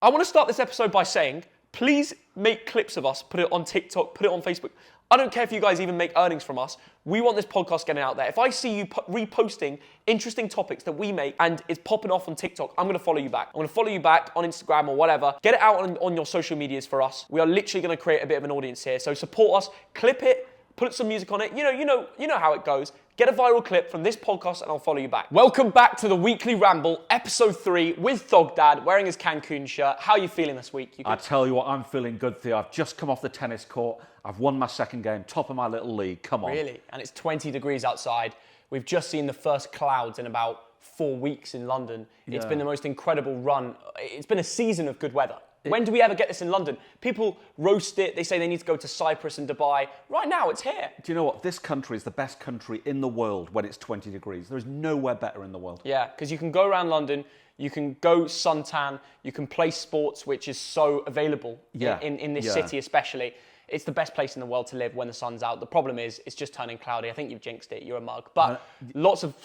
I want to start this episode by saying, please make clips of us, put it on TikTok, put it on Facebook. I don't care if you guys even make earnings from us. We want this podcast getting out there. If I see you reposting interesting topics that we make and it's popping off on TikTok, I'm going to follow you back. I'm going to follow you back on Instagram or whatever. Get it out on your social medias for us. We are literally going to create a bit of an audience here. So support us, clip it, put some music on it. You know how it goes. Get a viral clip from this podcast and I'll follow you back. Welcome back to the Weekly Ramble, episode 3 with Thogden, wearing his Cancun shirt. How are you feeling this week? I tell you what, I'm feeling good, Theo. I've just come off the tennis court. I've won my second game, top of my little league. Come on. Really? And it's 20 degrees outside. We've just seen the first clouds in about 4 weeks in London. Yeah. It's been the most incredible run. It's been a season of good weather. When do we ever get this in London? People roast it. They say they need to go to Cyprus and Dubai. Right now, it's here. Do you know what? This country is the best country in the world when it's 20 degrees. There is nowhere better in the world. Yeah, because you can go around London, you can go suntan, you can play sports, which is so available in this city especially. It's the best place in the world to live when the sun's out. The problem is, it's just turning cloudy. I think you've jinxed it. You're a mug. But lots of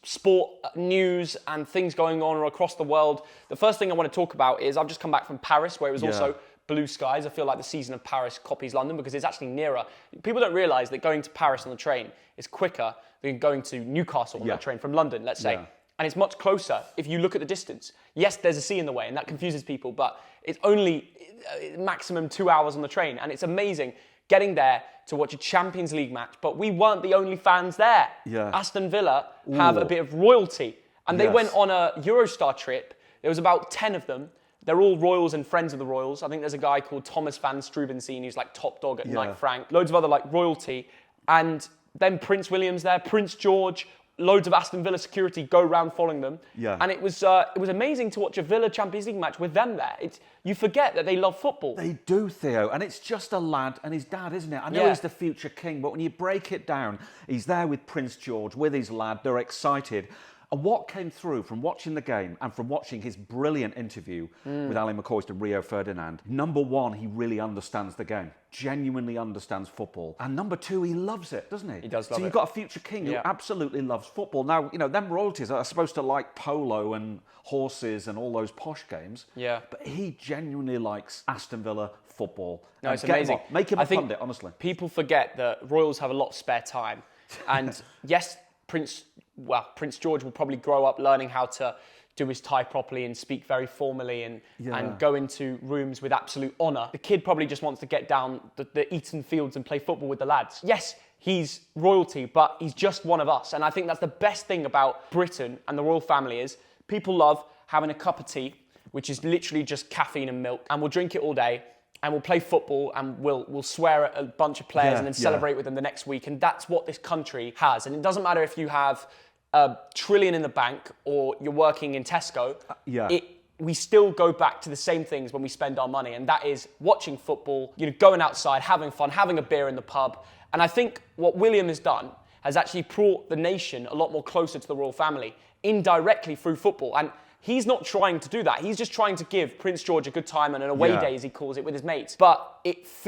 sport news and things going on across the world. The first thing I want to talk about is I've just come back from Paris, where it was also blue skies. I feel like the season of Paris copies London because it's actually nearer. People don't realise that going to Paris on the train is quicker than going to Newcastle on the train from London, let's say. And it's much closer if you look at the distance. Yes, there's a sea in the way, and that confuses people, but it's only maximum 2 hours on the train, and it's amazing getting there to watch a Champions League match, but we weren't the only fans there. Aston Villa have a bit of royalty, and they went on a Eurostar trip. There was about 10 of them. They're all royals and friends of the royals. I think there's a guy called Thomas van Strubenstein who's like top dog at Knight Frank. Loads of other like royalty, and then Prince William's there, Prince George. Loads of Aston Villa security go round following them. And it was amazing to watch a Villa Champions League match with them there. You forget that they love football. They do, Theo. And it's just a lad and his dad, isn't it? I know he's the future king, but when you break it down, he's there with Prince George, with his lad. They're excited. And what came through from watching the game and from watching his brilliant interview with Ali McCoist and Rio Ferdinand, number one, he really understands the game, genuinely understands football. And number two, he loves it, doesn't he? He does love it. So you've got a future king who absolutely loves football. Now, you know, them royalties are supposed to like polo and horses and all those posh games. But he genuinely likes Aston Villa football. No, it's amazing. Make him a pundit, honestly. People forget that royals have a lot of spare time. And yes, Prince George will probably grow up learning how to do his tie properly and speak very formally and go into rooms with absolute honour. The kid probably just wants to get down the Eton Fields and play football with the lads. Yes, he's royalty, but he's just one of us. And I think that's the best thing about Britain and the royal family is people love having a cup of tea, which is literally just caffeine and milk, and we'll drink it all day. And we'll play football and we'll swear at a bunch of players and then celebrate with them the next week. And that's what this country has. And it doesn't matter if you have $1 trillion in the bank or you're working in Tesco. We still go back to the same things when we spend our money. And that is watching football, going outside, having fun, having a beer in the pub. And I think what William has done has actually brought the nation a lot more closer to the royal family, indirectly through football. And he's not trying to do that. He's just trying to give Prince George a good time and an away day, as he calls it, with his mates. But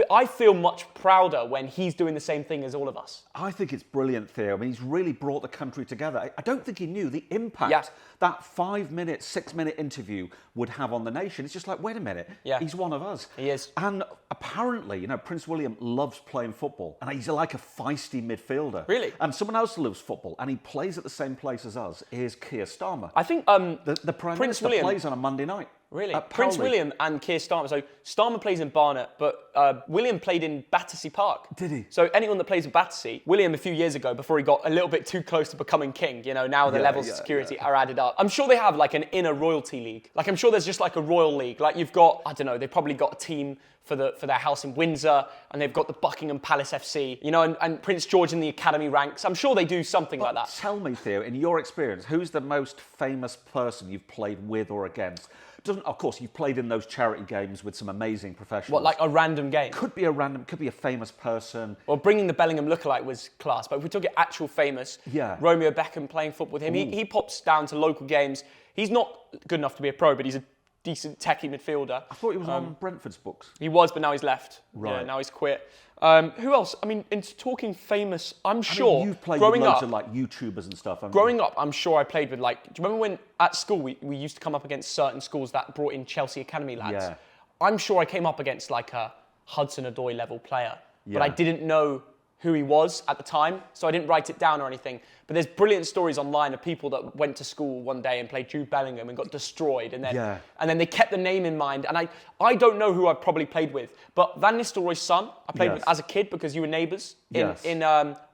I feel much prouder when he's doing the same thing as all of us. I think it's brilliant, Theo. I mean, he's really brought the country together. I don't think he knew the impact that 5-minute, 6-minute interview would have on the nation. It's just like, wait a minute, he's one of us. He is. And apparently, Prince William loves playing football. And he's like a feisty midfielder. Really? And someone else loves football, and he plays at the same place as us, is Keir Starmer. I think the Prime Prince Minister William plays on a Monday night. Really? Prince William and Keir Starmer. So Starmer plays in Barnet, but William played in Battersea Park. Did he? So anyone that plays in Battersea, William a few years ago, before he got a little bit too close to becoming king, now the levels of security are added up. I'm sure they have like an inner royalty league. Like I'm sure there's just like a royal league. Like you've got, I don't know, they've probably got a team for their house in Windsor, and they've got the Buckingham Palace FC, and Prince George in the academy ranks. I'm sure they do something like that. Tell me, Theo, in your experience, who's the most famous person you've played with or against? Of course, you've played in those charity games with some amazing professionals. What, like a random game? Could be a famous person. Well, bringing the Bellingham lookalike was class, but if we took it actual famous, Romeo Beckham playing football with him, he pops down to local games. He's not good enough to be a pro, but he's a decent techie midfielder. I thought he was on Brentford's books. He was, but now he's left. Right. Yeah, now he's quit. Who else? I mean, in talking famous, I'm sure. You've played growing with loads up, of like YouTubers and stuff. Growing up, I'm sure I played with like. Do you remember when at school we used to come up against certain schools that brought in Chelsea Academy lads? Yeah. I'm sure I came up against like a Hudson-Odoi level player, but Yeah. I didn't know who he was at the time, so I didn't write it down or anything. But there's brilliant stories online of people that went to school one day and played Jude Bellingham and got destroyed, and then they kept the name in mind. And I don't know who I've probably played with, but Van Nistelrooy's son I played with as a kid because you were neighbours in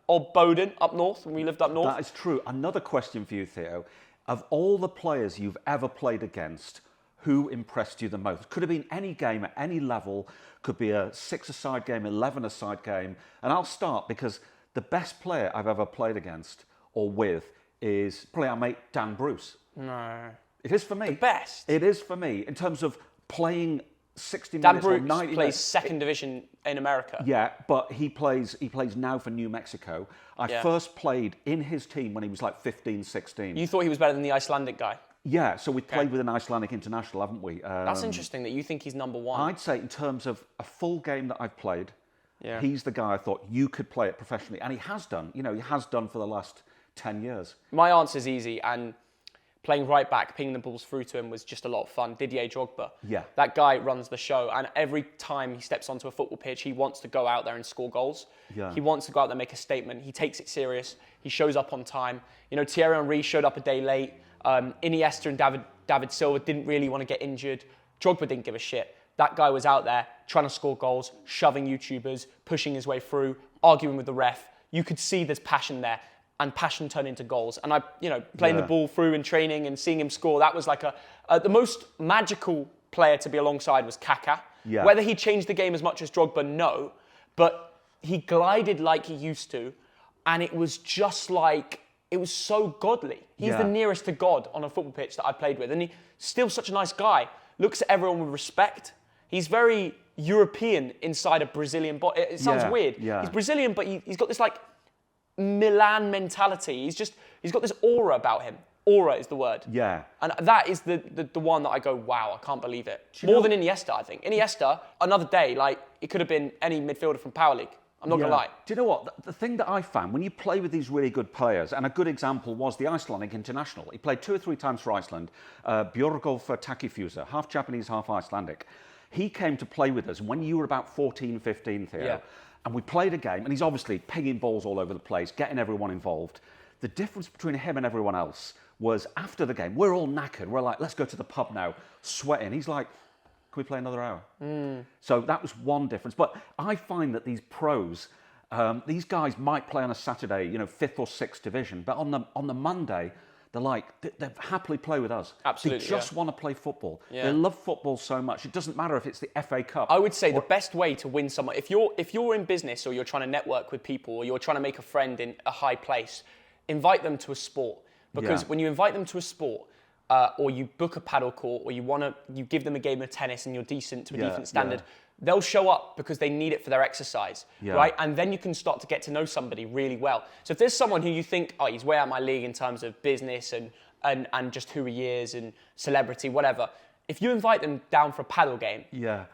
Old Bowden up north when we lived up north. That is true. Another question for you, Theo. Of all the players you've ever played against, who impressed you the most? Could have been any game at any level. Could be a 6-a-side game, 11-a-side game. And I'll start because the best player I've ever played against or with is probably our mate Dan Bruce. No. It is for me. The best? It is for me in terms of playing 60 Dan minutes or Bruce 90 plays minutes. second division in America. Yeah, but he plays now for New Mexico. I first played in his team when he was like 15, 16. You thought he was better than the Icelandic guy? Yeah, so we've played with an Icelandic international, haven't we? That's interesting that you think he's number one. I'd say in terms of a full game that I've played, he's the guy I thought you could play it professionally. And he has done. You know, he has done for the last 10 years. My answer's easy, and playing right back, pinging the balls through to him was just a lot of fun. Didier Drogba. Yeah. That guy runs the show, and every time he steps onto a football pitch, he wants to go out there and score goals. Yeah. He wants to go out there and make a statement. He takes it serious. He shows up on time. You know, Thierry Henry showed up a day late. Iniesta and David Silva didn't really want to get injured. Drogba didn't give a shit. That guy was out there trying to score goals, shoving YouTubers, pushing his way through, arguing with the ref. You could see there's passion there, and passion turned into goals. And playing the ball through in training and seeing him score, that was like the most magical player to be alongside was Kaká. Yeah. Whether he changed the game as much as Drogba, no. But he glided like he used to, and it was just like, it was so godly. He's the nearest to God on a football pitch that I played with. And he's still such a nice guy. Looks at everyone with respect. He's very European inside a Brazilian body. It sounds weird. Yeah. He's Brazilian, but he's got this like Milan mentality. He's got this aura about him. Aura is the word. Yeah. And that is the one that I go, wow, I can't believe it. More than Iniesta, I think. Iniesta, another day, like, it could have been any midfielder from Power League. I'm not going to lie. Do you know what? The thing that I found, when you play with these really good players, and a good example was the Icelandic international. He played 2 or 3 times for Iceland. Björgolfur Takifusa, half Japanese, half Icelandic. He came to play with us when you were about 14, 15, Theo. And we played a game, and he's obviously pinging balls all over the place, getting everyone involved. The difference between him and everyone else was after the game, we're all knackered. We're like, let's go to the pub now, sweating. He's like, can we play another hour? So that was one difference. But I find that these pros, these guys might play on a Saturday, 5th or 6th division, but on the Monday, they're like, they happily play with us. Absolutely, They just want to play football. Yeah. They love football so much. It doesn't matter if it's the FA Cup. I would say the best way to win someone, if you're in business or you're trying to network with people or you're trying to make a friend in a high place, invite them to a sport. Because when you invite them to a sport, or you book a paddle court, or you give them a game of tennis and you're decent to a decent standard, they'll show up because they need it for their exercise, right? And then you can start to get to know somebody really well. So if there's someone who you think, oh, he's way out of my league in terms of business and just who he is and celebrity, whatever, if you invite them down for a paddle game,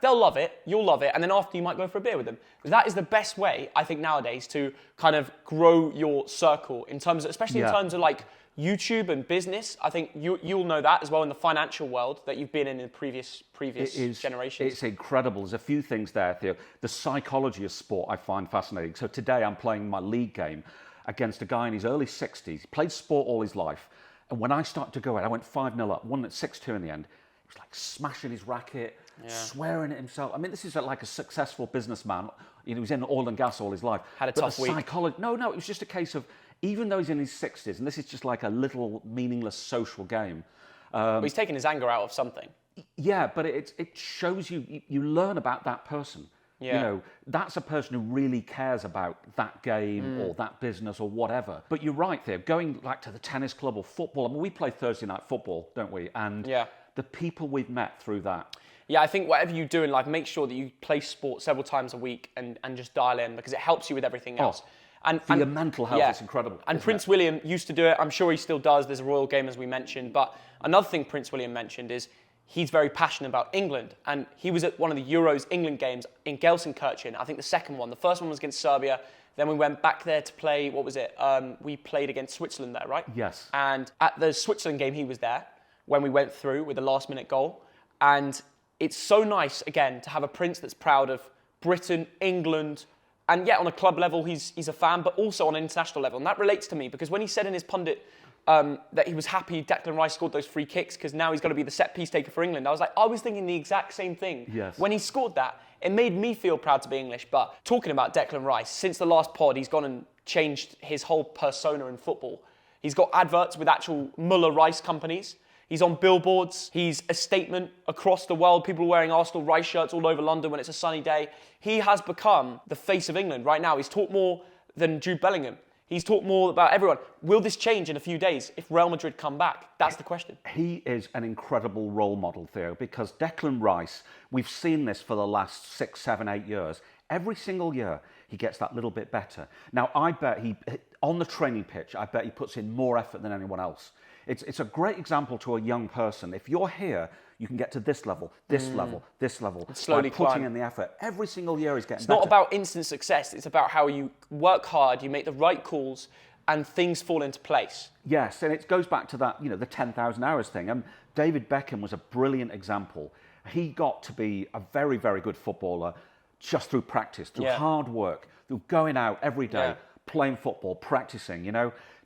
they'll love it, you'll love it, and then after you might go for a beer with them. That is the best way, I think, nowadays to kind of grow your circle in terms of, especially in terms of like YouTube and business. I think you'll know that as well in the financial world that you've been in the previous generations. It's incredible. There's a few things there, Theo. The psychology of sport I find fascinating. So today I'm playing my league game against a guy in his early 60s. He played sport all his life. And when I started to go out, I went 5-0 up, won at 6-2 in the end. He was like smashing his racket, swearing at himself. I mean, this is like a successful businessman. He was in oil and gas all his life. Had a tough week. No, it was just a case of, even though he's in his 60s, and this is just like a little meaningless social game. But he's taking his anger out of something. Yeah, but it shows you learn about that person. Yeah. That's a person who really cares about that game or that business or whatever. But you're right there, going like to the tennis club or football. I mean, we play Thursday night football, don't we? And the people we've met through that. Yeah, I think whatever you do in life, make sure that you play sport several times a week and just dial in because it helps you with everything else. And for your mental health, it's incredible. And Prince William used to do it. I'm sure he still does. There's a royal game, as we mentioned. But another thing Prince William mentioned is he's very passionate about England. And he was at one of the Euros England games in Gelsenkirchen, I think the second one. The first one was against Serbia. Then we went back there to play, what was it? We played against Switzerland there, right? Yes. And at the Switzerland game, he was there when we went through with the last-minute goal. And it's so nice, again, to have a prince that's proud of Britain, England, and on a club level, he's a fan, but also on an international level. And that relates to me, because when he said in his pundit that he was happy Declan Rice scored those free kicks because now he's got to be the set-piece taker for England, I was thinking the exact same thing. Yes. When he scored that, it made me feel proud to be English. But talking about Declan Rice, since the last pod, he's gone and changed his whole persona in football. He's got adverts with actual Muller Rice companies. He's on billboards. He's a statement across the world. People are wearing Arsenal Rice shirts all over London when it's a sunny day. He has become the face of England right now. He's talked more than Jude Bellingham. He's talked more about everyone. Will this change in a few days if Real Madrid come back? That's the question. He is an incredible role model, Theo, because Declan Rice, we've seen this for the last 6, 7, 8 years. Every single year, he gets that little bit better. Now, I bet on the training pitch, I bet he puts in more effort than anyone else. It's a great example to a young person. If you're here, you can get to this level, this level, this level. And slowly by putting climb. in the effort. Every single year he's getting It's better. not about instant success. It's about how you work hard, you make the right calls, and things fall into place. Yes, and it goes back to that, the 10,000 hours thing. David Beckham was a brilliant example. He got to be a very, very good footballer just through practice, through hard work, through going out every day, playing football, practicing,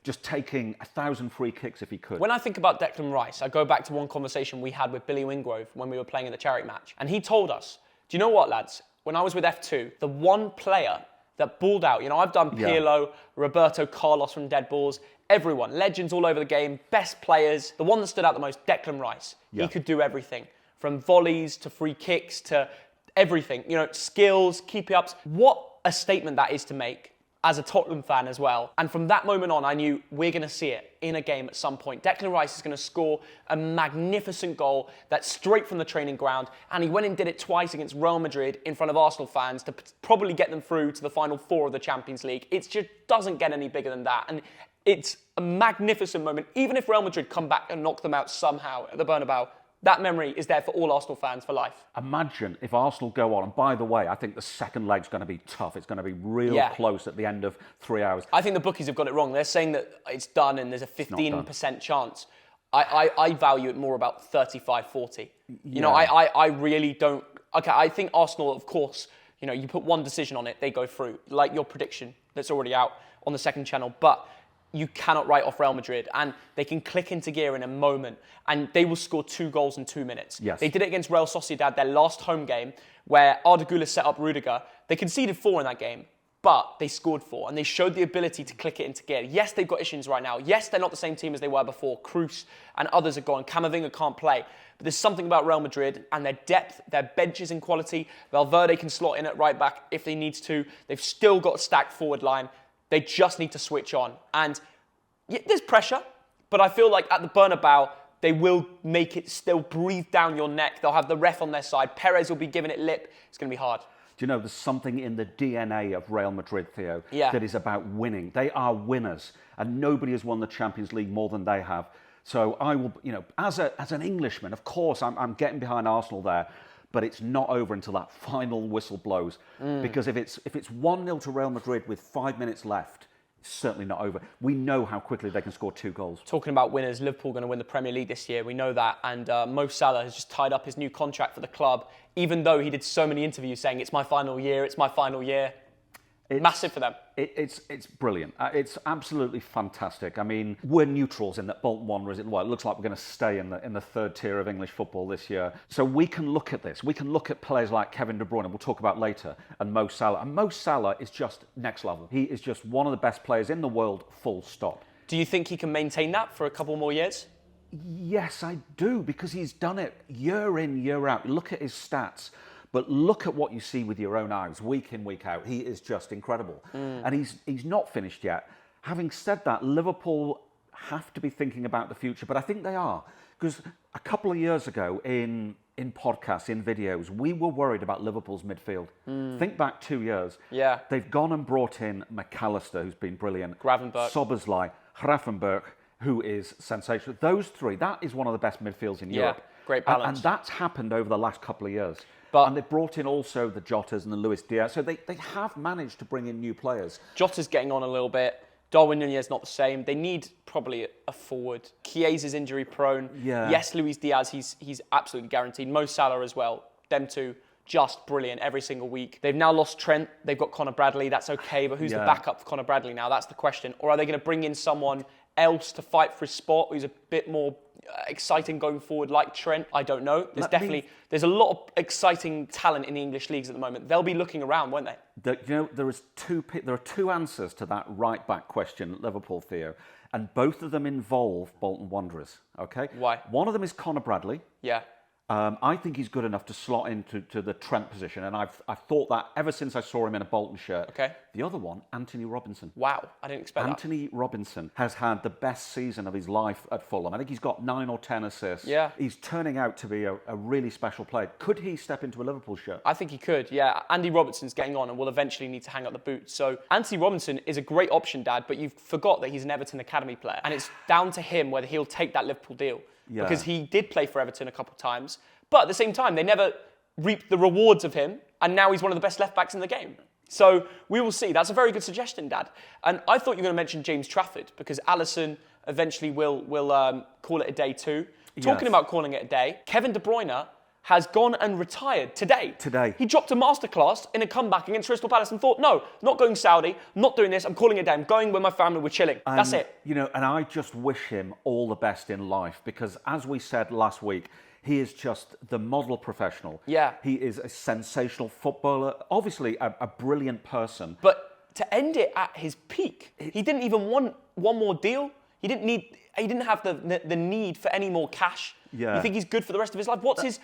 just taking 1,000 free kicks if he could. When I think about Declan Rice, I go back to one conversation we had with Billy Wingrove when we were playing in the charity match. And he told us, do you know what, lads? When I was with F2, the one player that balled out, I've done Pirlo, Roberto Carlos from Dead Balls, everyone, legends all over the game, best players. The one that stood out the most, Declan Rice. Yeah. He could do everything, from volleys to free kicks to everything. Skills, keep-ups. What a statement that is to make as a Tottenham fan as well. And from that moment on, I knew we're going to see it in a game at some point. Declan Rice is going to score a magnificent goal that's straight from the training ground. And he went and did it twice against Real Madrid in front of Arsenal fans to probably get them through to the final 4 of the Champions League. It just doesn't get any bigger than that. And it's a magnificent moment. Even if Real Madrid come back and knock them out somehow at the Bernabeu, that memory is there for all Arsenal fans for life. Imagine if Arsenal go on, and by the way, I think the second leg's going to be tough. It's going to be real close at the end of 3 hours. I think the bookies have got it wrong. They're saying that it's done and there's a 15% chance. I value it more about 35-40. I really don't... Okay, I think Arsenal, of course, you put one decision on it, they go through, like your prediction that's already out on the second channel. But you cannot write off Real Madrid, and they can click into gear in a moment, and they will score 2 goals in 2 minutes. Yes. They did it against Real Sociedad, their last home game, where Arda Güler set up Rudiger. They conceded 4 in that game, but they scored 4, and they showed the ability to click it into gear. Yes, they've got issues right now. Yes, they're not the same team as they were before. Kroos and others are gone. Camavinga can't play. But there's something about Real Madrid and their depth, their benches in quality. Valverde can slot in at right back if they need to. They've still got a stacked forward line. They just need to switch on. And there's pressure, but I feel like at the Bernabeu, they will make it still breathe down your neck. They'll have the ref on their side. Perez will be giving it lip. It's going to be hard. Do you know, there's something in the DNA of Real Madrid, Theo, Yeah. that is about winning. They are winners, and nobody has won the Champions League more than they have. So I will, as an Englishman, of course, I'm getting behind Arsenal there, but it's not over until that final whistle blows. Because if it's 1-0 to Real Madrid with 5 minutes left, it's certainly not over. We know how quickly they can score 2 goals. Talking about winners, Liverpool are going to win the Premier League this year. We know that. And Mo Salah has just tied up his new contract for the club, even though he did so many interviews saying, it's my final year, it's my final year. Massive for them. It's brilliant. It's absolutely fantastic. I mean, we're neutrals in that Bolton Wanderers, it looks like we're going to stay in the third tier of English football this year. So we can look at this. We can look at players like Kevin De Bruyne, we'll talk about later, and Mo Salah. And Mo Salah is just next level. He is just one of the best players in the world, full stop. Do you think he can maintain that for a couple more years? Yes, I do, because he's done it year in, year out. Look at his stats. But look at what you see with your own eyes, week in, week out. He is just incredible. And he's not finished yet. Having said that, Liverpool have to be thinking about the future, but I think they are. Because a couple of years ago in podcasts, in videos, we were worried about Liverpool's midfield. Think back 2 years. Yeah. They've gone and brought in McAllister, who's been brilliant. Gravenberch. Szoboszlai, Gravenberch, who is sensational. Those three, that is one of the best midfields in Europe. Great And balance. that's happened over the last couple of years. But- and they've brought in also the Jotas and the Luis Diaz. So they have managed to bring in new players. Jota's getting on a little bit. Darwin Nunez not the same. They need probably a forward. Chiesa's injury prone. Yeah. Yes, Luis Diaz, he's absolutely guaranteed. Mo Salah as well. Them two, just brilliant every single week. They've now lost Trent. They've got Conor Bradley. That's okay, but who's the backup for Conor Bradley now? That's the question. Or are they going to bring in someone else to fight for his spot who's a bit more exciting going forward like Trent? I don't know. There's a lot of exciting talent in the English leagues at the moment. They'll be looking around, won't they? There are two answers to that right-back question at Liverpool, Theo, and both of them involve Bolton Wanderers, okay? Why? One of them is Conor Bradley. Yeah. I think he's good enough to slot into the Trent position, and I've thought that ever since I saw him in a Bolton shirt. Okay. The other one, Anthony Robinson. Wow, I didn't expect that. Anthony Robinson has had the best season of his life at Fulham. I think he's got 9 or 10 assists. Yeah. He's turning out to be a really special player. Could he step into a Liverpool shirt? I think he could, yeah. Andy Robertson's getting on and will eventually need to hang up the boots. So Anthony Robinson is a great option, Dad, but you've forgot that he's an Everton Academy player. And it's down to him whether he'll take that Liverpool deal. Yeah. Because he did play for Everton a couple of times. But at the same time, they never reaped the rewards of him. And now he's one of the best left-backs in the game. So we will see. That's a very good suggestion, Dad. And I thought you were going to mention James Trafford because Alisson eventually will call it a day too. Talking about calling it a day, Kevin De Bruyne has gone and retired today. He dropped a masterclass in a comeback against Crystal Palace and thought, no, not going Saudi, not doing this, I'm calling it a day. I'm going with my family, we're chilling. That's it. And I just wish him all the best in life because as we said last week, he is just the model professional. Yeah. He is a sensational footballer, obviously a brilliant person. But to end it at his peak, he didn't even want one more deal. He didn't have the need for any more cash. Yeah. You think he's good for the rest of his life? What's his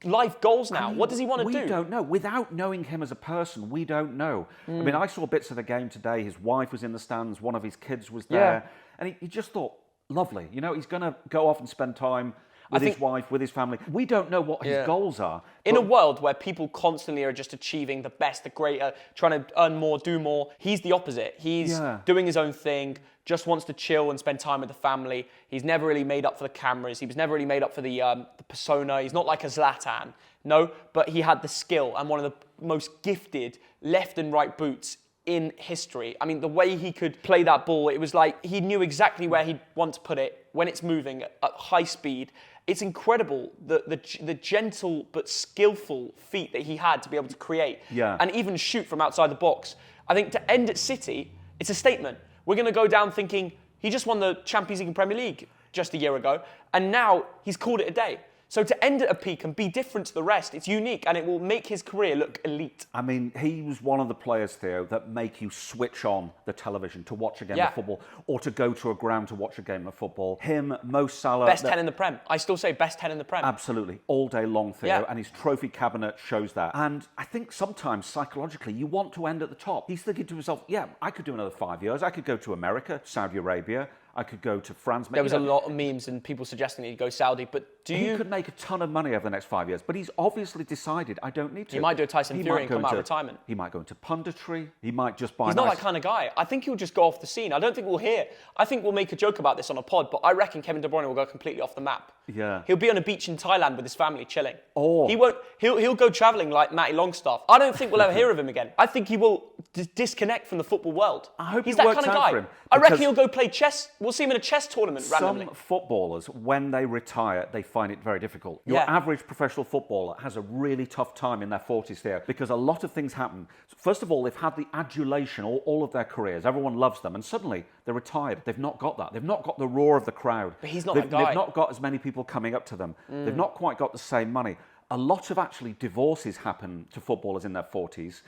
life goals now? What does he want to do? We don't know. Without knowing him as a person, we don't know. I mean, I saw bits of the game today. His wife was in the stands. One of his kids was there. Yeah. And he just thought, lovely. He's going to go off and spend time with his wife, with his family. We don't know what his goals are. In a world where people constantly are just achieving the best, the greater, trying to earn more, do more, he's the opposite. He's doing his own thing, just wants to chill and spend time with the family. He's never really made up for the cameras. He was never really made up for the persona. He's not like a Zlatan, no, but he had the skill and one of the most gifted left and right boots in history. I mean, the way he could play that ball, it was like he knew exactly where he'd want to put it when it's moving at high speed. It's incredible, the gentle but skillful feat that he had to be able to create and even shoot from outside the box. I think to end at City, it's a statement. We're going to go down thinking he just won the Champions League and Premier League just a year ago, and now he's called it a day. So to end at a peak and be different to the rest, it's unique and it will make his career look elite. I mean, he was one of the players, Theo, that make you switch on the television to watch a game of football or to go to a ground to watch a game of football. Him, Mo Salah. Best 10 in the Prem. I still say best 10 in the Prem. Absolutely. All day long, Theo. And his trophy cabinet shows that. And I think sometimes psychologically you want to end at the top. He's thinking to himself, I could do another 5 years. I could go to America, Saudi Arabia. I could go to France. There was a lot of memes and people suggesting he'd go Saudi, but He could make a ton of money over the next 5 years, but he's obviously decided, I don't need to. He might do a Tyson Fury and come out of retirement. He might go into punditry. He might just buy He's not that kind of guy. I think he'll just go off the scene. I don't think we'll hear. I think we'll make a joke about this on a pod, but I reckon Kevin De Bruyne will go completely off the map. Yeah. He'll be on a beach in Thailand with his family chilling. Or he won't. He'll go travelling like Matty Longstaff. I don't think we'll ever hear of him again. I think he will disconnect from the football world. I hope he's it that works kind of out guy. for him, I reckon he'll go play chess. We'll see him in a chess tournament randomly. Some footballers, when they retire, they find it very difficult. Your average professional footballer has a really tough time in their 40s there because a lot of things happen. First of all, they've had the adulation all of their careers. Everyone loves them. And suddenly they're retired. They've not got that. They've not got the roar of the crowd. But he's not that guy. They've not got as many people coming up to them. They've not quite got the same money. A lot of actually divorces happen to footballers in their 40s.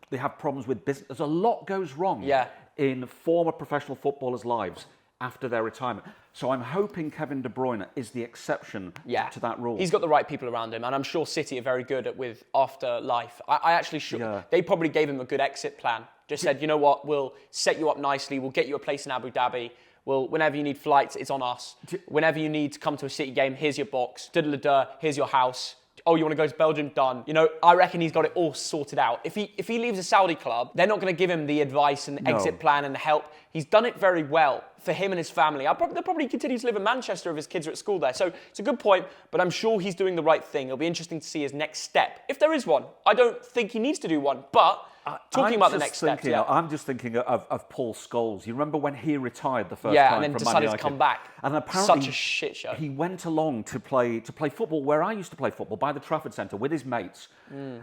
They have problems with business. There's a lot goes wrong in former professional footballers' lives after their retirement. So I'm hoping Kevin De Bruyne is the exception to that rule. He's got the right people around him, and I'm sure City are very good with afterlife. I actually they probably gave him a good exit plan. Just said, you know what, we'll set you up nicely. We'll get you a place in Abu Dhabi. Whenever you need flights, it's on us. Whenever you need to come to a City game, here's your box. Diddle-a-duh, here's your house. oh, you want to go to Belgium? Done. You know, I reckon he's got it all sorted out. If he leaves a Saudi club, they're not going to give him the advice and the exit plan and the help. He's done it very well for him and his family. They'll probably continue to live in Manchester if his kids are at school there. So it's a good point, but I'm sure he's doing the right thing. It'll be interesting to see his next step, if there is one. I don't think he needs to do one, but talking about the next step. Yeah. I'm just thinking of Paul Scholes. You remember when he retired the first time and then from decided Man to United? come back. And apparently such a shit show. He went along to play football where I used to play football, by the Trafford Centre with his mates.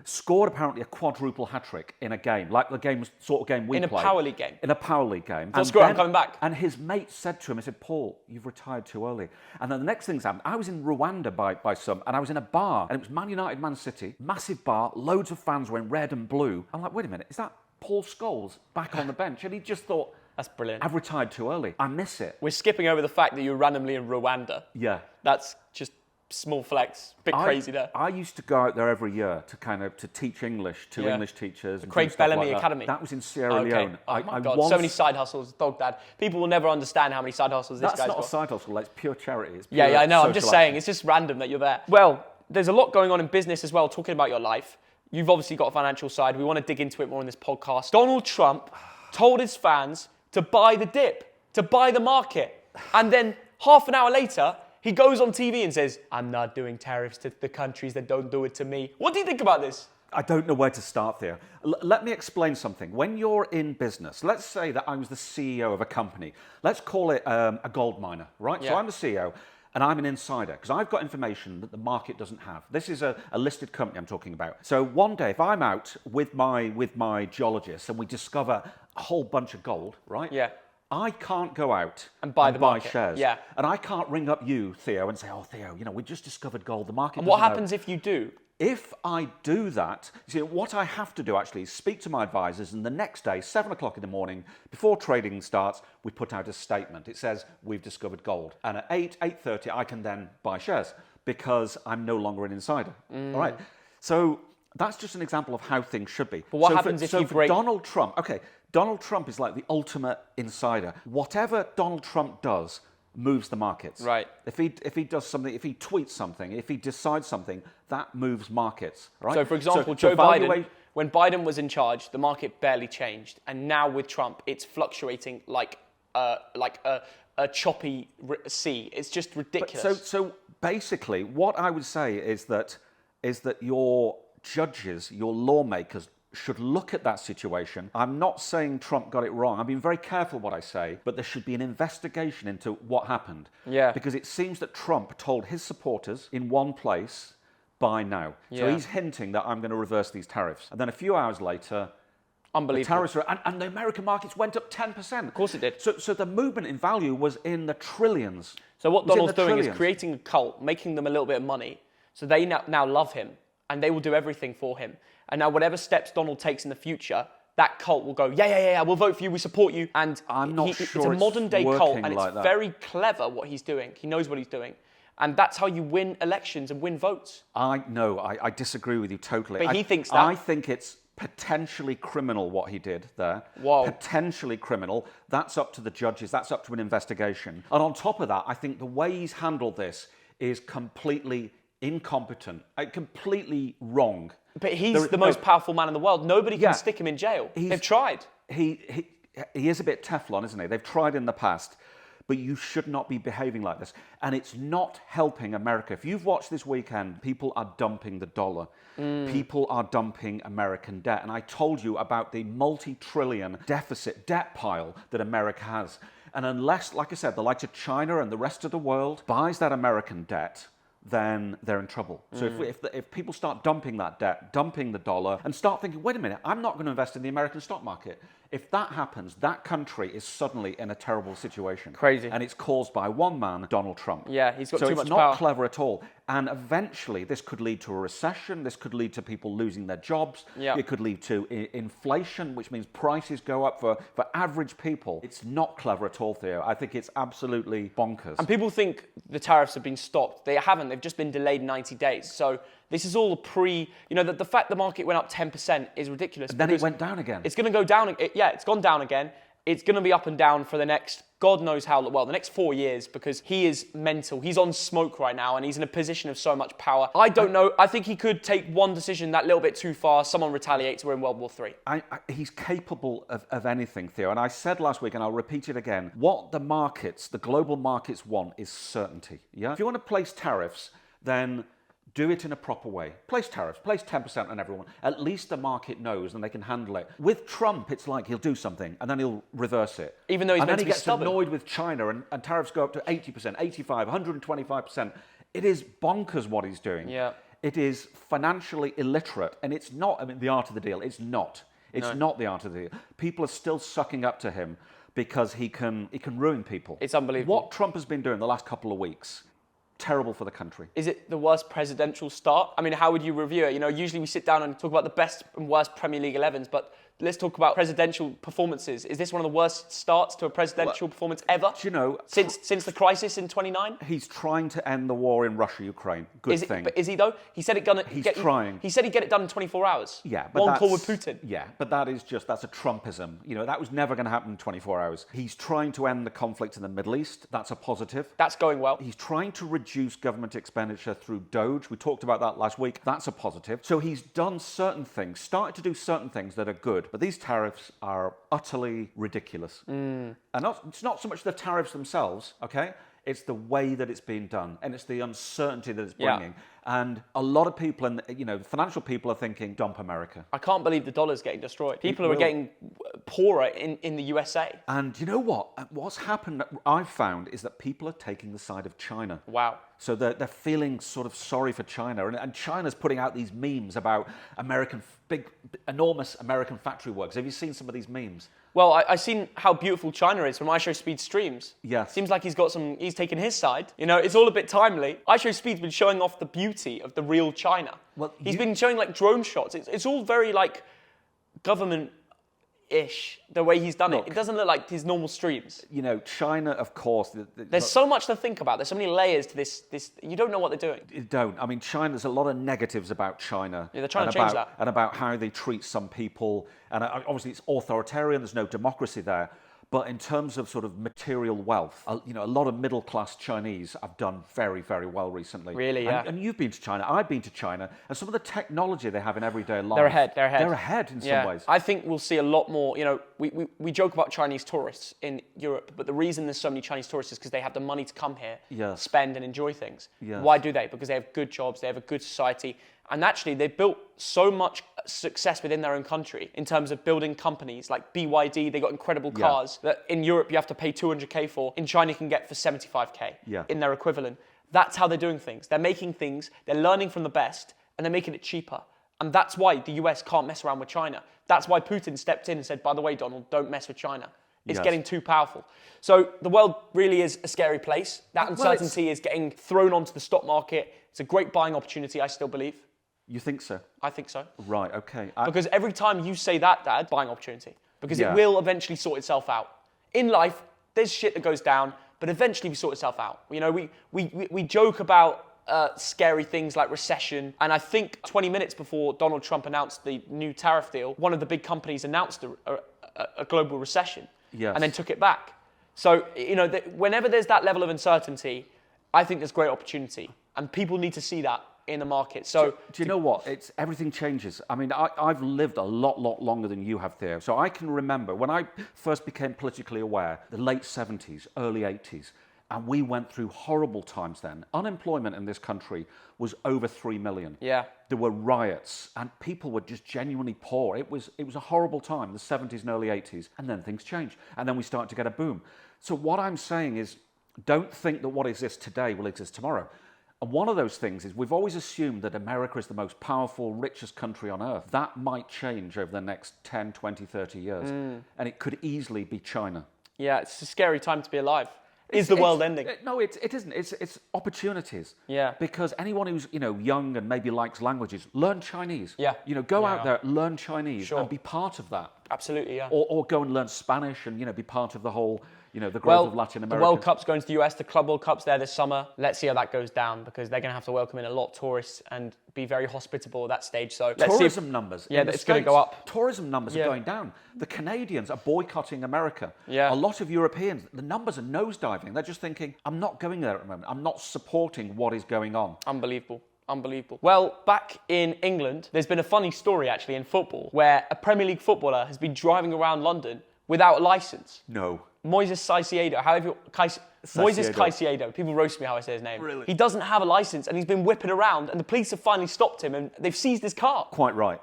Scored apparently a quadruple hat-trick in a game, like the sort of game we played. In a Power League game? In a Power League game. Well, screw it, I'm coming back. And his mate said to him, he said, Paul, you've retired too early. And then the next thing's happened. I was in Rwanda by some, and I was in a bar, and it was Man United, Man City, massive bar, loads of fans wearing red and blue. I'm like, wait a minute, is that Paul Scholes back on the bench? And he just thought, that's brilliant. I've retired too early. I miss it. We're skipping over the fact that you're randomly in Rwanda. Yeah. That's just small flex. Bit crazy there. I used to go out there every year to teach English to English teachers. The Craig Bellamy Academy. That was in Sierra Leone. Oh my God, so many side hustles. Thogden. People will never understand how many side hustles this guy's got. That's not a side hustle. That's pure charity. It's pure I know. I'm just saying. action. It's just random that you're there. Well, there's a lot going on in business as well, talking about your life. You've obviously got a financial side. We want to dig into it more in this podcast. Donald Trump told his fans to buy the dip, to buy the market. And then half an hour later, he goes on TV and says, I'm not doing tariffs to the countries that don't do it to me. What do you think about this? I don't know where to start there. Let me explain something. When you're in business, let's say that I was the CEO of a company. Let's call it a gold miner, right? Yeah. So I'm the CEO. And I'm an insider because I've got information that the market doesn't have. This is a listed company I'm talking about. So one day, if I'm out with my geologist and we discover a whole bunch of gold, right? Yeah. I can't go out and buy shares. Yeah. And I can't ring up you, Theo, and say, oh, Theo, we just discovered gold. The market. And what happens if you do? If I do that, see, what I have to do actually is speak to my advisors, and the next day, 7 o'clock in the morning, before trading starts, we put out a statement. It says, we've discovered gold. And at 8:30, I can then buy shares because I'm no longer an insider. All right. So that's just an example of how things should be. But what happens if you break... Donald Trump, Donald Trump is like the ultimate insider. Whatever Donald Trump does moves the markets. Right. If he does something, if he tweets something, if he decides something, that moves markets. Right. So, for example, Joe Biden, when Biden was in charge, the market barely changed, and now with Trump, it's fluctuating like a choppy sea. It's just ridiculous. So basically, what I would say is that your judges, your lawmakers, should look at that situation. I'm not saying Trump got it wrong. I'm being very careful what I say, but there should be an investigation into what happened. Yeah. Because it seems that Trump told his supporters in one place, buy now. Yeah. So he's hinting that I'm going to reverse these tariffs. And then a few hours later, unbelievable. The tariffs were, and the American markets went up 10%. Of course it did. So the movement in value was in the trillions. So what Donald's doing is creating a cult, making them a little bit of money. So they now love him, and they will do everything for him. And now whatever steps Donald takes in the future, that cult will go, yeah, we'll vote for you, we support you. And I'm not sure it's a modern day cult, and like it's very clever what he's doing. He knows what he's doing. And that's how you win elections and win votes. I disagree with you totally. But he thinks that. I think it's potentially criminal what he did there. Whoa. Potentially criminal. That's up to the judges. That's up to an investigation. And on top of that, I think the way he's handled this is completely incompetent, completely wrong. But he's the most powerful man in the world. Nobody can stick him in jail. They've tried. He is a bit Teflon, isn't he? They've tried in the past. But you should not be behaving like this. And it's not helping America. If you've watched this weekend, people are dumping the dollar. People are dumping American debt. And I told you about the multi-trillion deficit debt pile that America has. And unless, like I said, the likes of China and the rest of the world buys that American debt, then they're in trouble. So if people start dumping that debt, dumping the dollar, and start thinking, wait a minute, I'm not going to invest in the American stock market. If that happens, that country is suddenly in a terrible situation. Crazy. And it's caused by one man, Donald Trump. Yeah, he's got too much power. So it's not clever at all. And eventually, this could lead to a recession. This could lead to people losing their jobs. Yeah. It could lead to inflation, which means prices go up for average people. It's not clever at all, Theo. I think it's absolutely bonkers. And people think the tariffs have been stopped. They haven't. They've just been delayed 90 days. So this is all the fact the market went up 10% is ridiculous. And then it went down again. It's going to go down. It's gone down again. It's going to be up and down for the next, God knows how well, the next 4 years, because he is mental. He's on smoke right now, and he's in a position of so much power. I don't know. I think he could take one decision that little bit too far. Someone retaliates. We're in World War III. He's capable of anything, Theo. And I said last week, and I'll repeat it again, what the markets, the global markets want is certainty. Yeah. If you want to place tariffs, then do it in a proper way. Place tariffs, place 10% on everyone. At least the market knows and they can handle it. With Trump, it's like he'll do something and then he'll reverse it. Even though he's meant to be And stubborn. then he gets annoyed with China and tariffs go up to 80%, 85%, 125%. It is bonkers what he's doing. Yeah. It is financially illiterate. And it's not, I mean, the art of the deal. It's not. It's not the art of the deal. People are still sucking up to him because he can ruin people. It's unbelievable. What Trump has been doing the last couple of weeks, terrible for the country. Is it the worst presidential start? I mean, how would you review it? You know, usually we sit down and talk about the best and worst Premier League 11s, but let's talk about presidential performances. Is this one of the worst starts to a presidential performance ever? Do you know, since the crisis in 29? He's trying to end the war in Russia-Ukraine. Good thing. But is he though? He said trying. He said he'd get it done in 24 hours. Yeah, but one call with Putin. Yeah, but that's a Trumpism. You know, that was never going to happen in 24 hours. He's trying to end the conflict in the Middle East. That's a positive. That's going well. He's trying to reduce government expenditure through Doge. We talked about that last week. That's a positive. So he's done certain things, started to do certain things that are good. But these tariffs are utterly ridiculous. And it's not so much the tariffs themselves, okay? It's the way that it's being done, and it's the uncertainty that it's bringing. Yeah. And a lot of people, and financial people are thinking, dump America. I can't believe the dollar's getting destroyed. People are getting poorer in the USA. And you know what? What's happened, I've found, is that people are taking the side of China. Wow. So they're feeling sort of sorry for China. And China's putting out these memes about enormous American factory works. Have you seen some of these memes? Well, I've seen how beautiful China is from iShowSpeed streams. Yes. Seems like he's taken his side. You know, it's all a bit timely. iShowSpeed's been showing off the beauty of the real China. Well, he's been showing like drone shots. It's all very like government-ish, the way he's done it. It doesn't look like his normal streams. You know, China, of course... There's so much to think about. There's so many layers to this. You don't know what they're doing. You don't. I mean, there's a lot of negatives about China. Yeah, they're trying to change that. And about how they treat some people. And obviously it's authoritarian, there's no democracy there. But in terms of sort of material wealth, a lot of middle-class Chinese have done very, very well recently. Really, yeah. And you've been to China, I've been to China, and some of the technology they have in everyday life... They're ahead. They're ahead in some ways. I think we'll see a lot more, we joke about Chinese tourists in Europe, but the reason there's so many Chinese tourists is because they have the money to come here, spend and enjoy things. Yes. Why do they? Because they have good jobs, they have a good society, and actually they've built so much success within their own country in terms of building companies like BYD. They got incredible cars that in Europe you have to pay 200k for. In China you can get for 75k in their equivalent. That's how they're doing things. They're making things, they're learning from the best, and they're making it cheaper. And that's why the US can't mess around with China. That's why Putin stepped in and said, by the way, Donald, don't mess with China. It's getting too powerful. So the world really is a scary place. That uncertainty is getting thrown onto the stock market. It's a great buying opportunity, I still believe. You think so? I think so. Right, okay. Because every time you say that, Dad, buying opportunity. Because it will eventually sort itself out. In life, there's shit that goes down, but eventually we sort itself out. You know, we joke about scary things like recession, and I think 20 minutes before Donald Trump announced the new tariff deal, one of the big companies announced a global recession and then took it back. So, whenever there's that level of uncertainty, I think there's great opportunity, and people need to see that in the market. So do you know what? Everything changes. I mean, I've lived a lot longer than you have, Theo. So I can remember when I first became politically aware, the late 70s, early 80s, and we went through horrible times then. Unemployment in this country was over 3 million. Yeah. There were riots, and people were just genuinely poor. It was a horrible time, the 70s and early 80s, and then things changed, and then we started to get a boom. So what I'm saying is, don't think that what exists today will exist tomorrow. And one of those things is we've always assumed that America is the most powerful, richest country on earth. That might change over the next 10, 20, 30 years. And it could easily be China. Yeah, it's a scary time to be alive. Is the world ending? No, it isn't. It's opportunities. Yeah. Because anyone who's young and maybe likes languages, learn Chinese. Yeah. Go out there, learn Chinese, and be part of that. Absolutely, yeah. Or go and learn Spanish and be part of the whole the growth of Latin America. The World Cup's going to the US, the Club World Cup's there this summer. Let's see how that goes down, because they're going to have to welcome in a lot of tourists and be very hospitable at that stage. So let's tourism numbers. Yeah, it's going to go up. Tourism numbers are going down. The Canadians are boycotting America. Yeah. A lot of Europeans, the numbers are nosediving. They're just thinking, I'm not going there at the moment. I'm not supporting what is going on. Unbelievable. Well, back in England, there's been a funny story actually in football where a Premier League footballer has been driving around London without a licence. No. Moises Caicedo. People roast me how I say his name. Really? He doesn't have a licence and he's been whipping around, and the police have finally stopped him and they've seized his car. Quite right.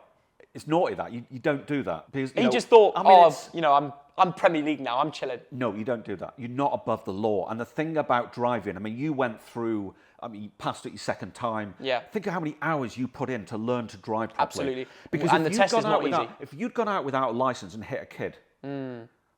It's naughty that. You don't do that. Because, he just thought, I'm Premier League now, I'm chilling. No, you don't do that. You're not above the law. And the thing about driving, you went through, you passed it your second time. Yeah. Think of how many hours you put in to learn to drive properly. Absolutely. Because and the test is not easy. If you'd gone out without a licence and hit a kid,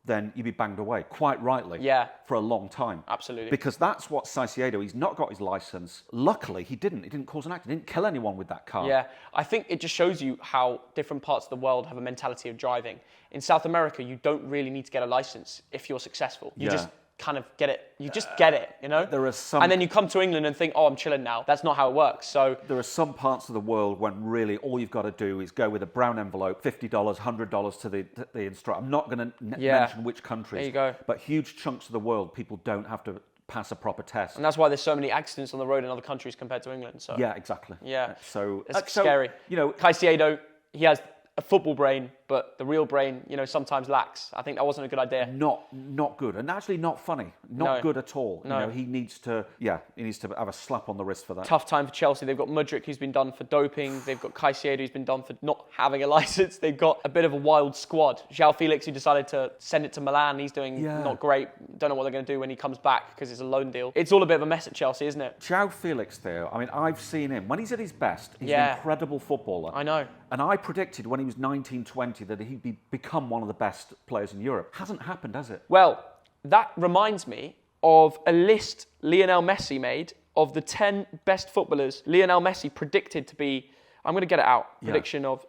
then you'd be banged away, quite rightly, for a long time. Absolutely. Because that's what Caicedo, he's not got his licence. Luckily, he didn't cause an accident, he didn't kill anyone with that car. Yeah, I think it just shows you how different parts of the world have a mentality of driving. In South America, you don't really need to get a licence if you're successful. You just kind of get it. You just get it, There are some... And then you come to England and think, I'm chilling now. That's not how it works. So there are some parts of the world when really all you've got to do is go with a brown envelope, $50, $100 to the instructor. I'm not going to mention which countries. There you go. But huge chunks of the world, people don't have to pass a proper test. And that's why there's so many accidents on the road in other countries compared to England. So yeah, exactly. Yeah. So it's scary. Caicedo, he has a football brain, but the real brain, sometimes lacks. I think that wasn't a good idea. Not good, and actually not funny. Not good at all. No. He needs to have a slap on the wrist for that. Tough time for Chelsea. They've got Mudryk, who's been done for doping. They've got Caicedo, who's been done for not having a licence. They've got a bit of a wild squad. João Felix, who decided to send it to Milan. He's doing not great. Don't know what they're going to do when he comes back, because it's a loan deal. It's all a bit of a mess at Chelsea, isn't it? João Felix, though, I've seen him. When he's at his best, he's an incredible footballer. I know. And I predicted when he was 19, 20 that he'd become one of the best players in Europe. Hasn't happened, has it? Well, that reminds me of a list Lionel Messi made of the 10 best footballers Lionel Messi predicted to be, I'm going to get it out, prediction of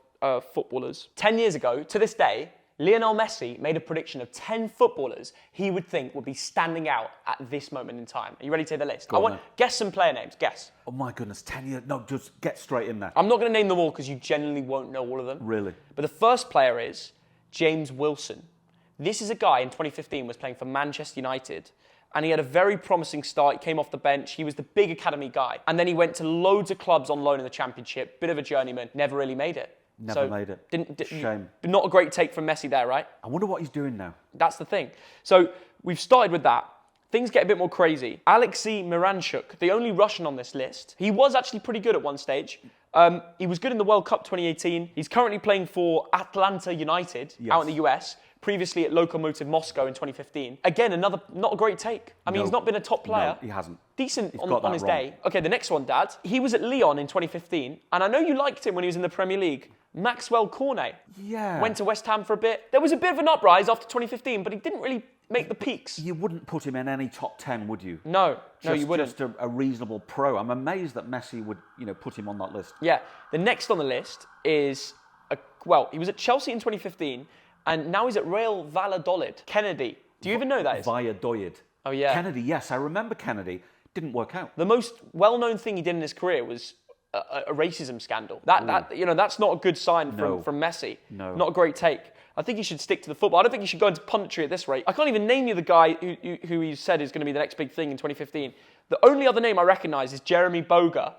footballers. 10 years ago, to this day, Lionel Messi made a prediction of 10 footballers he would think would be standing out at this moment in time. Are you ready to hear the list? Guess some player names. Guess. Oh my goodness, 10 years. No, just get straight in there. I'm not going to name them all because you genuinely won't know all of them. Really? But the first player is James Wilson. This is a guy in 2015 was playing for Manchester United, and he had a very promising start. He came off the bench. He was the big academy guy. And then he went to loads of clubs on loan in the Championship. Bit of a journeyman. Never really made it. Never made it. Shame. Not a great take from Messi there, right? I wonder what he's doing now. That's the thing. So we've started with that. Things get a bit more crazy. Alexei Miranchuk, the only Russian on this list, he was actually pretty good at one stage. He was good in the World Cup 2018. He's currently playing for Atlanta United out in the US. Previously at Lokomotiv Moscow in 2015. Again, not a great take. He's not been a top player. No, he hasn't. Decent on his day. Okay, the next one, Dad. He was at Lyon in 2015, and I know you liked him when he was in the Premier League. Maxwell Cornet. Yeah. Went to West Ham for a bit. There was a bit of an uprise after 2015, but he didn't really make the peaks. You wouldn't put him in any top 10, would you? No, you wouldn't. Just a reasonable pro. I'm amazed that Messi would, put him on that list. Yeah. The next on the list is, he was at Chelsea in 2015, and now he's at Real Valladolid. Kennedy. Do you even know that is? Valladolid. Oh, yeah. Kennedy, yes, I remember Kennedy. Didn't work out. The most well-known thing he did in his career was a racism scandal. That's not a good sign from Messi. No. Not a great take. I think he should stick to the football. I don't think he should go into punditry at this rate. I can't even name you the guy who he said is going to be the next big thing in 2015. The only other name I recognise is Jeremy Boga,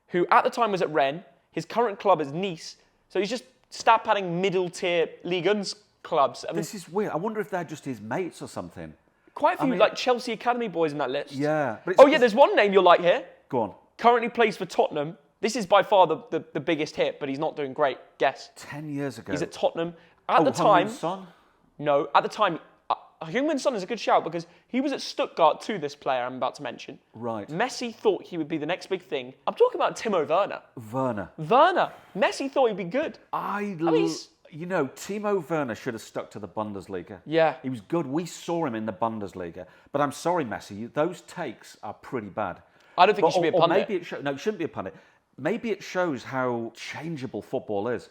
who at the time was at Rennes. His current club is Nice. So he's just stat padding middle-tier Ligue 1 clubs. This is weird. I wonder if they're just his mates or something. Quite a few Chelsea Academy boys in that list. Yeah. There's one name you'll like here. Go on. Currently plays for Tottenham. This is by far the biggest hit, but he's not doing great. Guess. 10 years ago. He's at Tottenham. At the time... Son? No, at the time... Heung-min Son is a good shout because he was at Stuttgart too, this player I'm about to mention. Right. Messi thought he would be the next big thing. I'm talking about Timo Werner. Werner. Messi thought he'd be good. Timo Werner should have stuck to the Bundesliga. Yeah. He was good. We saw him in the Bundesliga. But I'm sorry, Messi, those takes are pretty bad. I don't think he should be a pundit. Maybe it shouldn't be a pundit. Maybe it shows how changeable football is.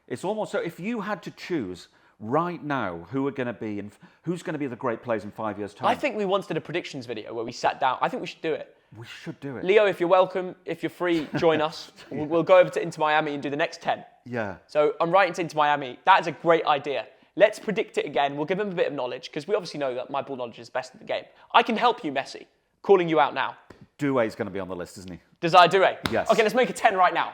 It's almost so if you had to choose right now, who's going to be the great players in 5 years' time? I think we once did a predictions video where we sat down. I think we should do it. We should do it. Leo, if you're welcome, if you're free, join us. We'll go over to Inter Miami and do the next 10. Yeah. So I'm writing to Inter Miami. That is a great idea. Let's predict it again. We'll give them a bit of knowledge because we obviously know that my ball knowledge is best at the game. I can help you, Messi. Calling you out now. Doué's going to be on the list, isn't he? Desire Doué? Yes. Okay, let's make a 10 right now.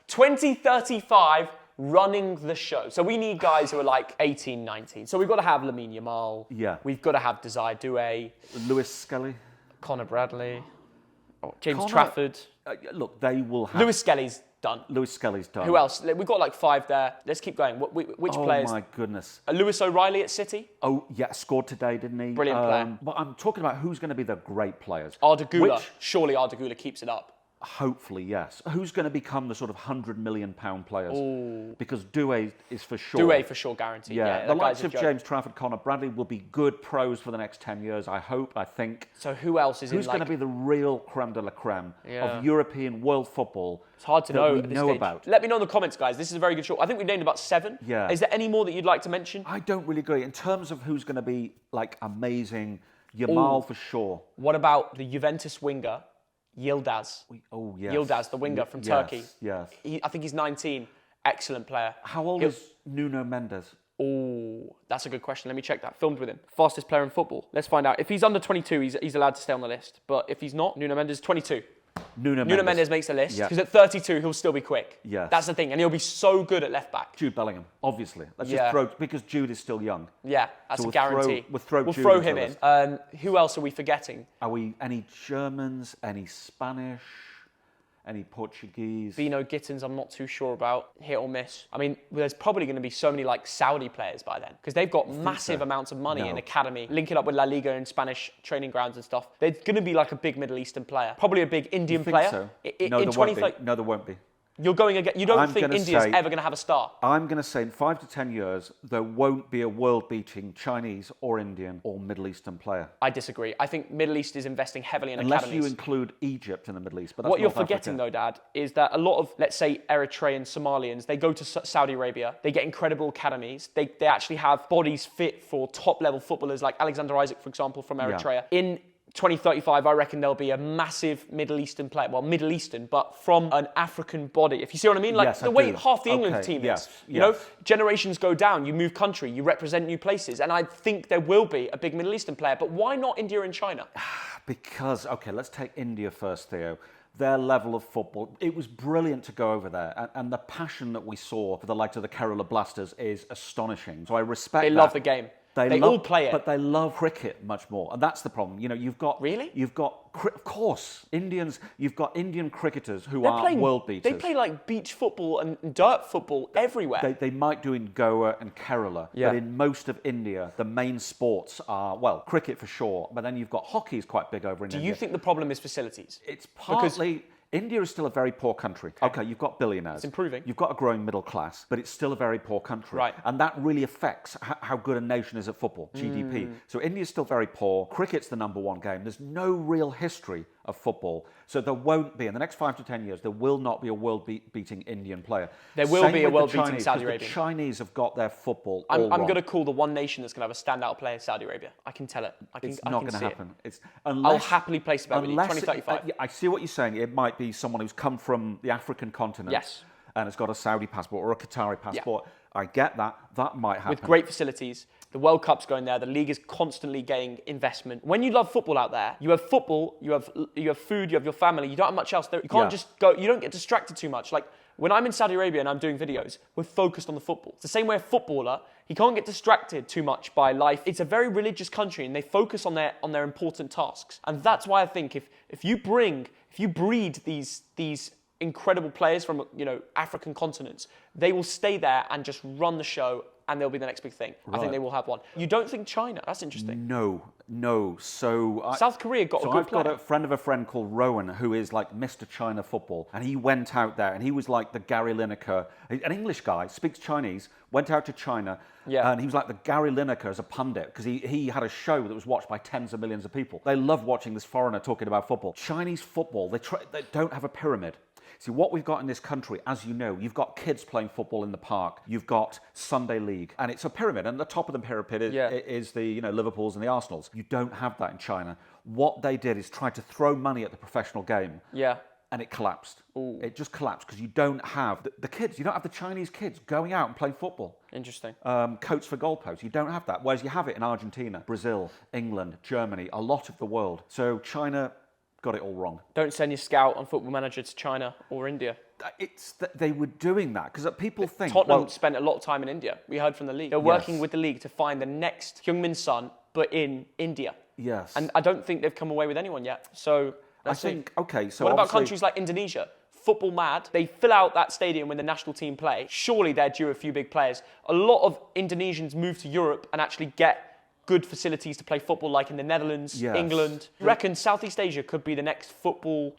2035 running the show. So we need guys who are like 18, 19. So we've got to have Lamine Yamal. Yeah. We've got to have Desire Doué. Lewis Skelly. Connor Bradley. James Trafford. Look, they will have... Lewis Skelly's done. Lewis Skelly's done. Who else? We've got like 5 there. Let's keep going. Which players? Oh my goodness. Lewis O'Reilly at City. Oh, yeah, scored today, didn't he? Brilliant player. But I'm talking about who's going to be the great players. Arda Güler. Surely Arda Güler keeps it up. Hopefully, yes. Who's going to become the sort of £100 million players? Ooh. Because Doué is for sure. Doué for sure, guaranteed. Yeah, the likes of James Trafford, Connor Bradley will be good pros for the next 10 years, I hope, I think. So who else is Who's going to be the real creme de la creme of European world football? It's hard to know at this stage. About. Let me know in the comments, guys. This is a very good show. I think we've named about 7. Yeah. Is there any more that you'd like to mention? I don't really agree. In terms of who's going to be like amazing, Yamal for sure. What about the Juventus winger? Yildiz. Oh, yes. Yildiz, the winger from Turkey. Yes. I think he's 19. Excellent player. How old is Nuno Mendes? Oh, that's a good question. Let me check that. Filmed with him. Fastest player in football. Let's find out. If he's under 22, he's allowed to stay on the list. But if he's not, Nuno Mendes, 22. Nuno Mendes makes the list because at 32 he'll still be quick. Yes. That's the thing, and he'll be so good at left back. Jude Bellingham, obviously. Let's just throw because Jude is still young. Yeah, that's a guarantee. We'll throw him in. Who else are we forgetting? Are we any Germans? Any Spanish? Any Portuguese? Bino Gittins, I'm not too sure about. Hit or miss. I mean, there's probably going to be so many like Saudi players by then because they've got massive amounts of money in academy. Link it up with La Liga and Spanish training grounds and stuff. There's going to be like a big Middle Eastern player, probably a big Indian player. So? No, there won't be. You're going again. You don't think India's ever going to have a star? I'm going to say in 5 to 10 years, there won't be a world-beating Chinese or Indian or Middle Eastern player. I disagree. I think Middle East is investing heavily in academies. Unless you include Egypt in the Middle East. But that's what you're forgetting, though, Dad, is that a lot of, let's say, Eritrean Somalians, they go to Saudi Arabia, they get incredible academies, they actually have bodies fit for top-level footballers like Alexander Isaac, for example, from Eritrea. In 2035, I reckon there'll be a massive Middle Eastern player. Well, Middle Eastern, but from an African body. If you see what I mean? Like the way half the England team is. You know, generations go down, you move country, you represent new places. And I think there will be a big Middle Eastern player. But why not India and China? Because, okay, let's take India first, Theo. Their level of football, it was brilliant to go over there. And the passion that we saw for the likes of the Kerala Blasters is astonishing. So I respect that. They love the game. They all play it. But they love cricket much more. And that's the problem. You know, you've got... Really? You've got... Of course. You've got Indian cricketers who are world beaters. They play like beach football and dirt football everywhere. They might do in Goa and Kerala. Yeah. But in most of India, the main sports are, well, cricket for sure. But then you've got hockey is quite big over in India. Do you think the problem is facilities? It's partly... India is still a very poor country. Okay, you've got billionaires. It's improving. You've got a growing middle class, but it's still a very poor country. Right. And that really affects how good a nation is at football, GDP. So India's still very poor. Cricket's the #1 game. There's no real history of football. So there won't be, in the next 5 to 10 years, there will not be a world-beating Indian player. There will be a world-beating Saudi Arabian. The Chinese have got their football I'm going to call the one nation that's going to have a standout player Saudi Arabia. I can tell it. It's not going to happen. I'll happily place a bet with you. 2035. I see what you're saying. It might be someone who's come from the African continent. Yes. And has got a Saudi passport or a Qatari passport. Yeah. I get that. That might happen. With great facilities. The World Cup's going there. The league is constantly getting investment. When you love football out there, you have football, you have food, you have your family. You don't have much else there. You can't just go. You don't get distracted too much. Like when I'm in Saudi Arabia and I'm doing videos, we're focused on the football. It's the same way a footballer, he can't get distracted too much by life. It's a very religious country and they focus on their important tasks. And that's why I think if you breed these incredible players from African continents, they will stay there and just run the show. And they'll be the next big thing. Right. I think they will have one. You don't think China? That's interesting. No. So South Korea got a good player. I've got a friend of a friend called Rowan, who is like Mr. China football. And he went out there and he was like the Gary Lineker, an English guy, speaks Chinese, went out to China. Yeah. And he was like the Gary Lineker as a pundit because he had a show that was watched by tens of millions of people. They love watching this foreigner talking about football. Chinese football, they don't have a pyramid. See, what we've got in this country, as you know, you've got kids playing football in the park. You've got Sunday League, and it's a pyramid. And the top of the pyramid is the Liverpools and the Arsenals. You don't have that in China. What they did is try to throw money at the professional game. Yeah. And it collapsed. Ooh. It just collapsed because you don't have the kids. You don't have the Chinese kids going out and playing football. Interesting. Coats for goalposts. You don't have that. Whereas you have it in Argentina, Brazil, England, Germany, a lot of the world. So China got it all wrong. Don't send your scout on Football Manager to China or India. They were doing that because people think... Tottenham spent a lot of time in India. We heard from the league. They're working with the league to find the next Heung-min Son, but in India. Yes. And I don't think they've come away with anyone yet. So... okay, so what about countries like Indonesia? Football mad. They fill out that stadium when the national team play. Surely they're due a few big players. A lot of Indonesians move to Europe and actually get good facilities to play football, like in the Netherlands, England. You reckon Southeast Asia could be the next football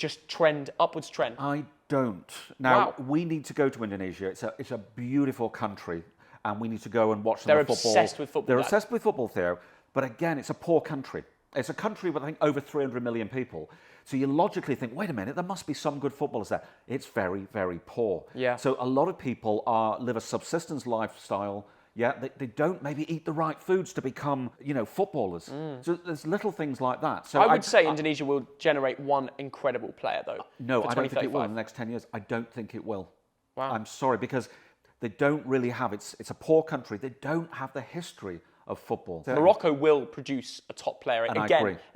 upwards trend? I don't. Now, we need to go to Indonesia. It's a beautiful country, and we need to go and watch them football. They're obsessed with football. They're obsessed with football, Theo. But again, it's a poor country. It's a country with, I think, over 300 million people. So you logically think, wait a minute, there must be some good footballers there. It's very, very poor. Yeah. So a lot of people live a subsistence lifestyle. Yeah, they don't maybe eat the right foods to become, footballers. So there's little things like that. So I would say Indonesia will generate one incredible player, though. No, I don't think it will in the next 10 years. I don't think it will. Wow. I'm sorry, because they don't really have... It's a poor country. They don't have the history of football. Morocco will produce a top player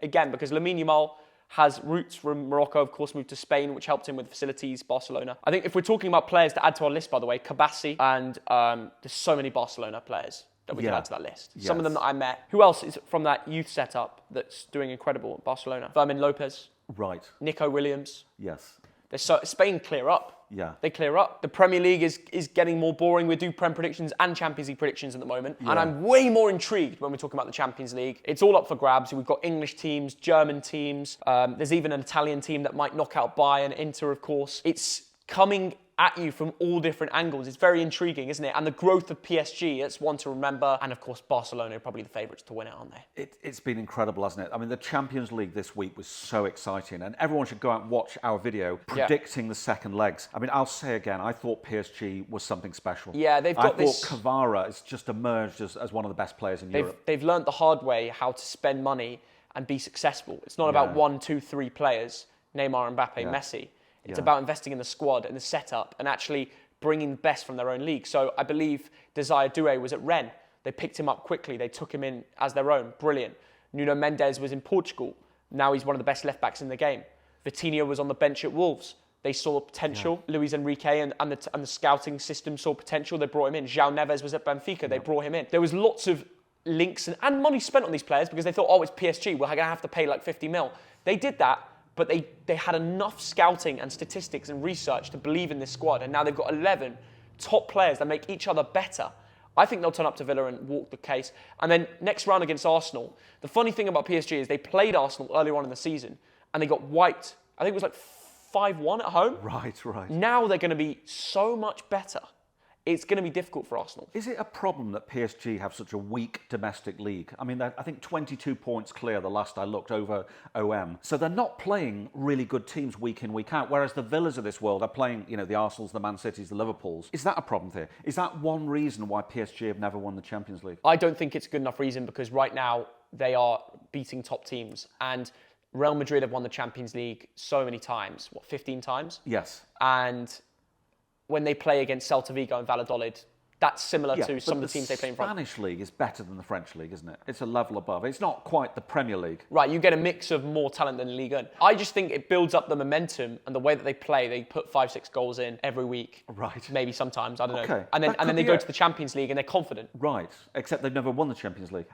again, because Lamine Yamal has roots from Morocco, of course, moved to Spain, which helped him with facilities, Barcelona. I think if we're talking about players to add to our list, by the way, Kabassi, and there's so many Barcelona players that we can add to that list. Some of them that I met. Who else is from that youth setup that's doing incredible at Barcelona? Fermin Lopez. Right. Nico Williams. Yes. Spain clear up. Yeah. They clear up. The Premier League is getting more boring. We do Prem predictions and Champions League predictions at the moment. Yeah. And I'm way more intrigued when we're talking about the Champions League. It's all up for grabs. We've got English teams, German teams. There's even an Italian team that might knock out Bayern, Inter, of course. It's coming at you from all different angles. It's very intriguing, isn't it? And the growth of PSG, it's one to remember. And of course, Barcelona are probably the favourites to win it, aren't they? It's been incredible, hasn't it? I mean, the Champions League this week was so exciting, and everyone should go out and watch our video predicting the second legs. I mean, I'll say again, I thought PSG was something special. Yeah, they've got this... I thought Kvara has just emerged as one of the best players in Europe. They've learnt the hard way how to spend money and be successful. It's not about 1, 2, 3 players, Neymar, Mbappe, Messi. It's about investing in the squad and the setup and actually bringing the best from their own league. So I believe Desire Doué was at Rennes. They picked him up quickly. They took him in as their own. Brilliant. Nuno Mendes was in Portugal. Now he's one of the best left-backs in the game. Vitinha was on the bench at Wolves. They saw potential. Yeah. Luis Enrique and the scouting system saw potential. They brought him in. João Neves was at Benfica. They brought him in. There was lots of links and money spent on these players because they thought, oh, it's PSG. We're going to have to pay like 50 mil. They did that. But they had enough scouting and statistics and research to believe in this squad. And now they've got 11 top players that make each other better. I think they'll turn up to Villa and walk the case. And then next round against Arsenal, the funny thing about PSG is they played Arsenal earlier on in the season and they got wiped. I think it was like 5-1 at home. Right. Now they're going to be so much better. It's going to be difficult for Arsenal. Is it a problem that PSG have such a weak domestic league? I mean, I think 22 points clear the last I looked over OM. So they're not playing really good teams week in, week out, whereas the Villas of this world are playing, the Arsenals, the Man Cities, the Liverpools. Is that a problem there? Is that one reason why PSG have never won the Champions League? I don't think it's a good enough reason because right now they are beating top teams. And Real Madrid have won the Champions League so many times. 15 times? Yes. And when they play against Celta Vigo and Valladolid, that's similar to some of the teams they play in front. The Spanish league is better than the French league, isn't it? It's a level above. It's not quite the Premier League. Right, you get a mix of more talent than Ligue 1. I just think it builds up the momentum and the way that they play. They put 5-6 goals in every week. Right. Maybe sometimes, I don't know. Okay. And then they go to the Champions League and they're confident. Right, except they've never won the Champions League.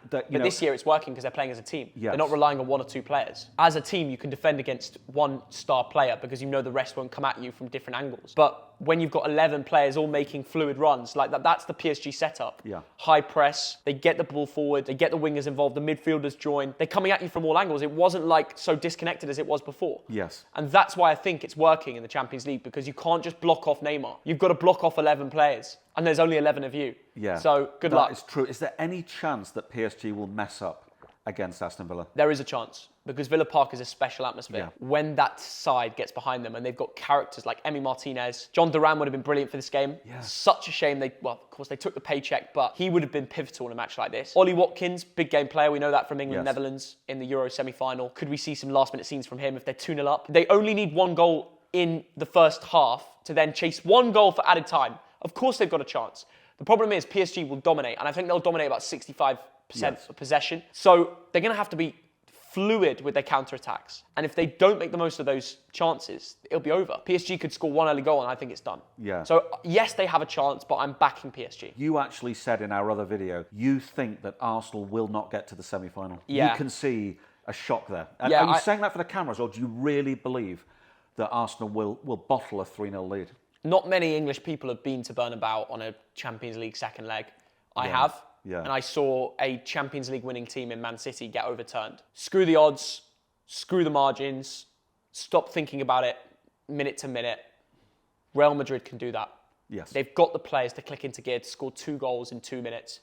But this year it's working because they're playing as a team. Yes. They're not relying on 1 or 2 players. As a team, you can defend against one star player because you know the rest won't come at you from different angles. But when you've got 11 players all making fluid runs, like that's the PSG setup. Yeah. High press, they get the ball forward, they get the wingers involved, the midfielders join. They're coming at you from all angles. It wasn't like so disconnected as it was before. Yes. And that's why I think it's working in the Champions League because you can't just block off Neymar. You've got to block off 11 players. And there's only 11 of you. Yeah. So good luck. That is true. Is there any chance that PSG will mess up against Aston Villa? There is a chance, because Villa Park is a special atmosphere. Yeah. When that side gets behind them and they've got characters like Emi Martinez, John Duran would have been brilliant for this game. Yeah. Such a shame of course they took the paycheck, but he would have been pivotal in a match like this. Ollie Watkins, big game player. We know that from England, Yes. Netherlands in the Euro semi-final. Could we see some last-minute scenes from him if they're 2-0 up? They only need one goal in the first half to then chase one goal for added time. Of course they've got a chance. The problem is PSG will dominate, and I think they'll dominate about 65% of possession. So they're going to have to be fluid with their counter-attacks. And if they don't make the most of those chances, it'll be over. PSG could score one early goal and I think it's done. Yeah. So yes, they have a chance, but I'm backing PSG. You actually said in our other video, you think that Arsenal will not get to the semi-final. Yeah. You can see a shock there. Yeah, Are you saying that for the cameras, or do you really believe that Arsenal will bottle a 3-0 lead? Not many English people have been to Bernabeu on a Champions League second leg. I have. Yeah. And I saw a Champions League winning team in Man City get overturned. Screw the odds, screw the margins, stop thinking about it minute to minute. Real Madrid can do that. Yes. They've got the players to click into gear to score 2 goals in 2 minutes,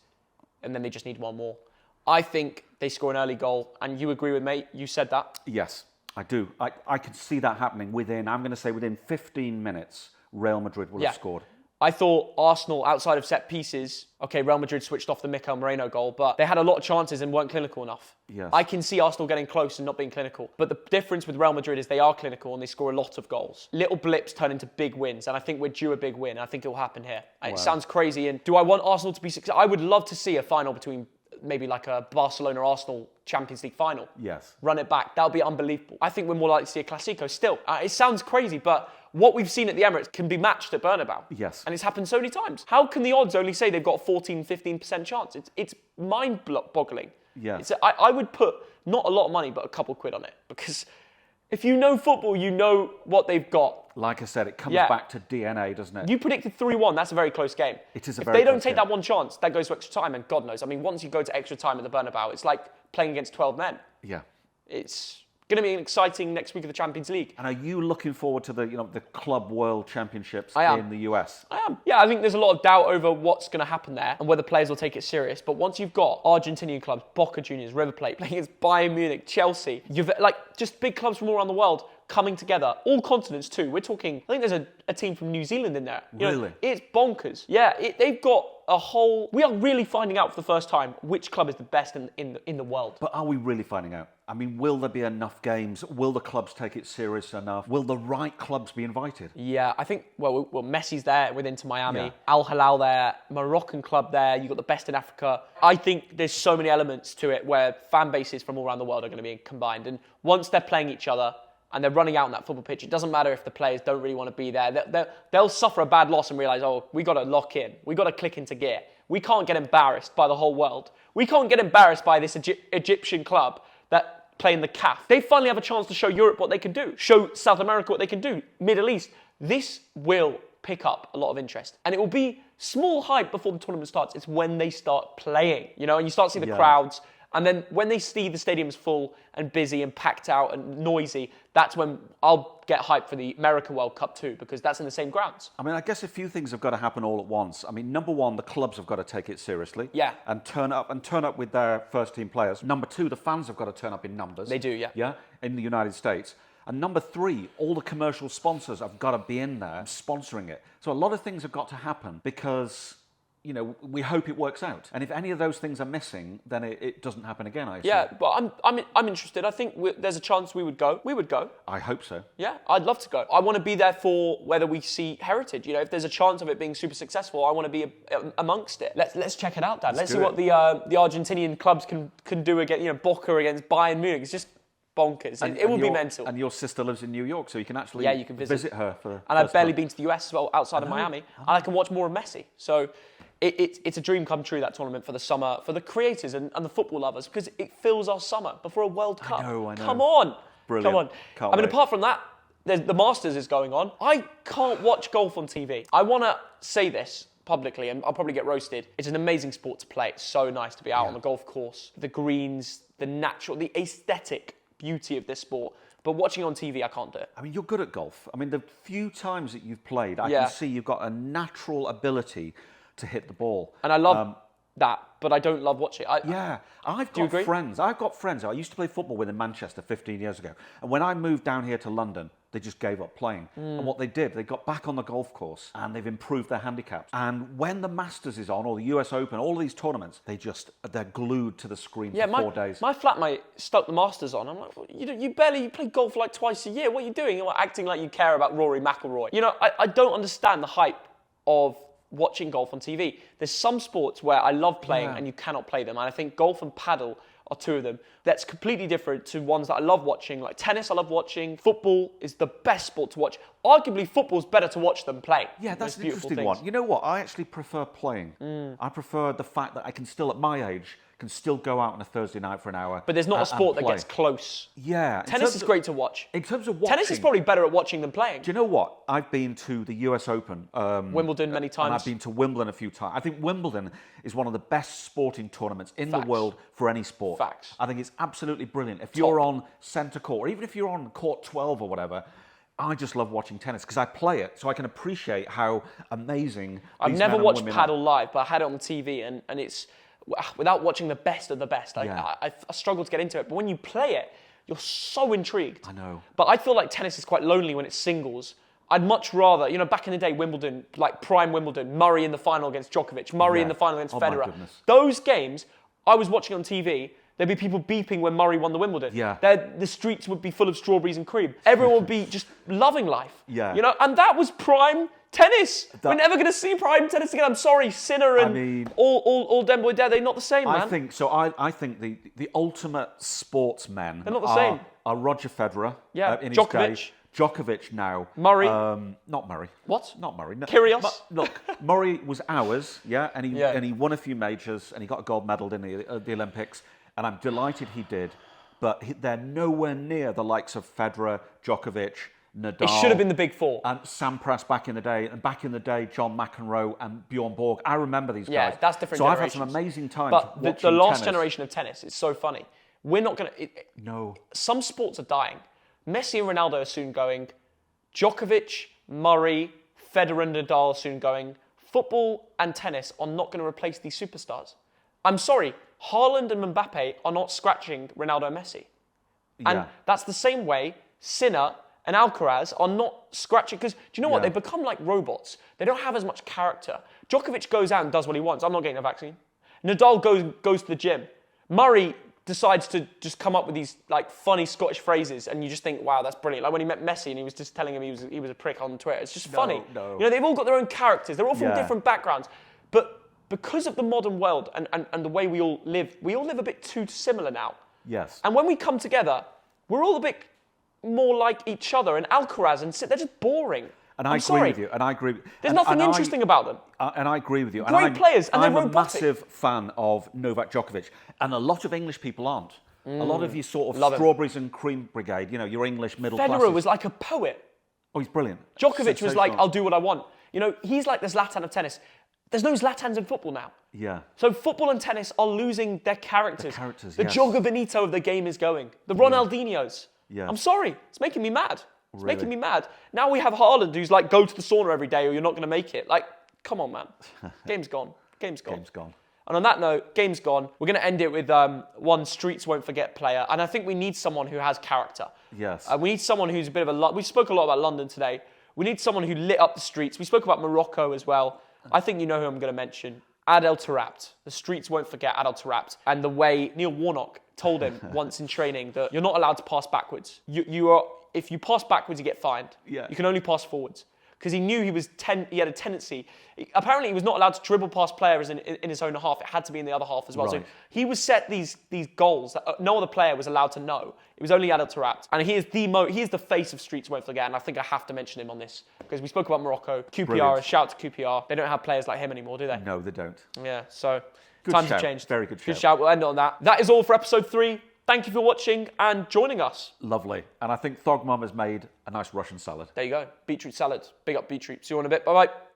and then they just need one more. I think they score an early goal, and you agree with me? You said that? Yes, I do. I can see that happening within 15 minutes, Real Madrid will have scored. I thought Arsenal, outside of set pieces, okay, Real Madrid switched off the Mikel Moreno goal, but they had a lot of chances and weren't clinical enough. Yes. I can see Arsenal getting close and not being clinical. But the difference with Real Madrid is they are clinical and they score a lot of goals. Little blips turn into big wins, and I think we're due a big win. I think it will happen here. It sounds crazy, and do I want Arsenal to be successful? I would love to see a final between maybe like a Barcelona-Arsenal Champions League final. Yes. Run it back. That would be unbelievable. I think we're more likely to see a Clasico still. It sounds crazy, but what we've seen at the Emirates can be matched at Bernabeu. Yes. And it's happened so many times. How can the odds only say they've got a 14, 15% chance? It's mind-boggling. Yeah. I would put not a lot of money, but a couple quid on it. Because if you know football, you know what they've got. Like I said, it comes back to DNA, doesn't it? You predicted 3-1. That's a very close game. It is a if very they don't close take game. that one chance, that goes to extra time, and God knows. I mean, once you go to extra time at the Bernabeu, it's like playing against 12 men. Yeah. It's going to be an exciting next week of the Champions League. And are you looking forward to the Club World Championships I am. in the US? I am. Yeah, I think there's a lot of doubt over what's going to happen there and whether players will take it serious. But once you've got Argentinian clubs, Boca Juniors, River Plate, playing against Bayern Munich, Chelsea, you've just big clubs from all around the world coming together, all continents too. We're talking, I think there's a team from New Zealand in there. Really? It's bonkers. Yeah, they've got a whole... We are really finding out for the first time which club is the best in the world. But are we really finding out? I mean, will there be enough games? Will the clubs take it serious enough? Will the right clubs be invited? Yeah, I think, well Messi's there with Inter Miami, Yeah. Al Hilal there, Moroccan club there, you've got the best in Africa. I think there's so many elements to it where fan bases from all around the world are going to be combined. And once they're playing each other and they're running out on that football pitch, it doesn't matter if the players don't really want to be there. They'll suffer a bad loss and realise, we got to lock in. We got to click into gear. We can't get embarrassed by the whole world. We can't get embarrassed by this Egyptian club that play in the CAF. They finally have a chance to show Europe what they can do, show South America what they can do, Middle East. This will pick up a lot of interest. And it will be small hype before the tournament starts. It's when they start playing, and you start to see the crowds. And then when they see the stadiums full and busy and packed out and noisy, that's when I'll get hyped for the American World Cup too, because that's in the same grounds. I mean, I guess a few things have got to happen all at once. I mean, number one, the clubs have got to take it seriously. Yeah. And turn up with their first team players. Number two, the fans have got to turn up in numbers. They do, yeah. Yeah, in the United States. And number three, all the commercial sponsors have got to be in there sponsoring it. So a lot of things have got to happen because... we hope it works out. And if any of those things are missing, then it doesn't happen again, I assume. Yeah, but I'm interested. I think there's a chance we would go. We would go. I hope so. Yeah, I'd love to go. I want to be there for whether we see heritage. If there's a chance of it being super successful, I want to be amongst it. Let's check it out, Dan. Let's see what the Argentinian clubs can do against Boca against Bayern Munich. It's just bonkers. It will be mental. And your sister lives in New York, so you can actually you can visit her for. And I've barely been to the US as well, outside of Miami, and I can watch more of Messi. So. It's a dream come true, that tournament, for the summer, for the creators and the football lovers, because it fills our summer before a World Cup. I know. Come on. Brilliant. Come on. Can't wait. Apart from that, the Masters is going on. I can't watch golf on TV. I want to say this publicly, and I'll probably get roasted. It's an amazing sport to play. It's so nice to be out on the golf course. The greens, the aesthetic beauty of this sport. But watching on TV, I can't do it. I mean, you're good at golf. I mean, the few times that you've played, I can see you've got a natural ability to hit the ball. And I love that, but I don't love watching it. I've Do you got agree? friends. I've got friends. I used to play football with in Manchester 15 years ago. And when I moved down here to London, they just gave up playing. And what they did, they got back on the golf course and they've improved their handicaps. And when the Masters is on, or the US Open, all of these tournaments, they're glued to the screen for 4 days. My flatmate stuck the Masters on. I'm like, you play golf like twice a year. What are you doing? You're acting like you care about Rory McIlroy. I don't understand the hype of watching golf on TV. There's some sports where I love playing and you cannot play them. And I think golf and paddle are two of them. That's completely different to ones that I love watching. Like tennis, I love watching. Football is the best sport to watch. Arguably, football's better to watch than play. Yeah, that's an interesting one. You know what? I actually prefer playing. I prefer the fact that I can still, at my age, can still go out on a Thursday night for an hour. But there's not a sport that gets close. Yeah. Tennis is great to watch. In terms of watching... Tennis is probably better at watching than playing. Do you know what? I've been to the US Open. Wimbledon many times. And I've been to Wimbledon a few times. I think Wimbledon is one of the best sporting tournaments in the world for any sport. Facts. I think it's absolutely brilliant. If you're on centre court, or even if you're on court 12 or whatever, I just love watching tennis because I play it, so I can appreciate how amazing I've never watched paddle live, but I had it on the TV, and it's... Without watching the best of the best, I struggle to get into it. But when you play it, you're so intrigued. I know. But I feel like tennis is quite lonely when it's singles. I'd much rather, back in the day, Wimbledon, like prime Wimbledon, Murray in the final against Djokovic, Murray in the final against Federer. My goodness. Those games, I was watching on TV. There'd be people beeping when Murray won the Wimbledon. Yeah. The streets would be full of strawberries and cream. Everyone would be just loving life. Yeah. And that was prime tennis. We're never going to see prime tennis again. I'm sorry, Sinner and all them boy there, they're not the same, man. I think so. I think the ultimate sportsmen they're not the same. Are Roger Federer. Yeah. In Djokovic. his day. Djokovic now. Murray. Not Murray. What? Not Murray. No. Kyrgios. Look, Murray was ours, and he won a few majors, and he got a gold medal in the Olympics, and I'm delighted he did. But they're nowhere near the likes of Federer, Djokovic, Nadal. It should have been the big four. And Sampras back in the day. And back in the day, John McEnroe and Bjorn Borg. I remember these guys. Yeah, that's different So generations. I've had some amazing times But watching the last tennis. generation of tennis is so funny. We're not going to... No. Some sports are dying. Messi and Ronaldo are soon going. Djokovic, Murray, Federer and Nadal are soon going. Football and tennis are not going to replace these superstars. I'm sorry. Haaland and Mbappe are not scratching Ronaldo and Messi. And that's the same way Sinner and Alcaraz are not scratching. Because do you know what? They've become like robots. They don't have as much character. Djokovic goes out and does what he wants. I'm not getting a vaccine. Nadal goes to the gym. Murray decides to just come up with these like funny Scottish phrases, and you just think, wow, that's brilliant. Like when he met Messi and he was just telling him he was a prick on Twitter. It's just funny. No. They've all got their own characters. They're all from different backgrounds. But because of the modern world and the way we all live a bit too similar now. Yes. And when we come together, we're all a bit more like each other. And Alcaraz and Sid, they're just boring. And I agree with you. And I agree. There's nothing interesting about them. And I agree with you. Great players, and I'm they're a robotic. massive fan of Novak Djokovic, and a lot of English people aren't. A lot of you sort of Love him. strawberries and cream brigade, your English middle class. Federer was like a poet. Oh, he's brilliant. Djokovic was like, I'll do what I want. He's like the Zlatan of tennis. There's no Zlatans in football now. Yeah. So football and tennis are losing their characters. The yes. Jogo Bonito of the game is going. The Ronaldinhos. Yeah. I'm sorry. It's making me mad. It's making me mad. Now we have Haaland who's like, go to the sauna every day or you're not going to make it. Like, come on, man. Game's gone. Game's gone. Game's gone. And on that note, game's gone. We're going to end it with one streets won't forget player. And I think we need someone who has character. Yes. We need someone who's a bit of a... We spoke a lot about London today. We need someone who lit up the streets. We spoke about Morocco as well. I think you know who I'm going to mention. Adel Tarabt. The streets won't forget Adel Tarabt. And the way Neil Warnock told him once in training that you're not allowed to pass backwards. If you pass backwards, you get fined. Yeah. You can only pass forwards. Because he knew he had a tendency. Apparently, he was not allowed to dribble past players in his own half. It had to be in the other half as well. Right. So he was set these goals that no other player was allowed to know. It was only Adel Tarabt. And he is the face of Streets Won't Forget. And I think I have to mention him on this. Because we spoke about Morocco. QPR, Brilliant. a shout to QPR. They don't have players like him anymore, do they? No, they don't. Yeah, so Good times shout. have changed. Very good shout. Good shout. We'll end it on that. That is all for episode 3. Thank you for watching and joining us. Lovely. And I think Thogden has made a nice Russian salad. There you go. Beetroot salad. Big up beetroot. See you in a bit. Bye-bye.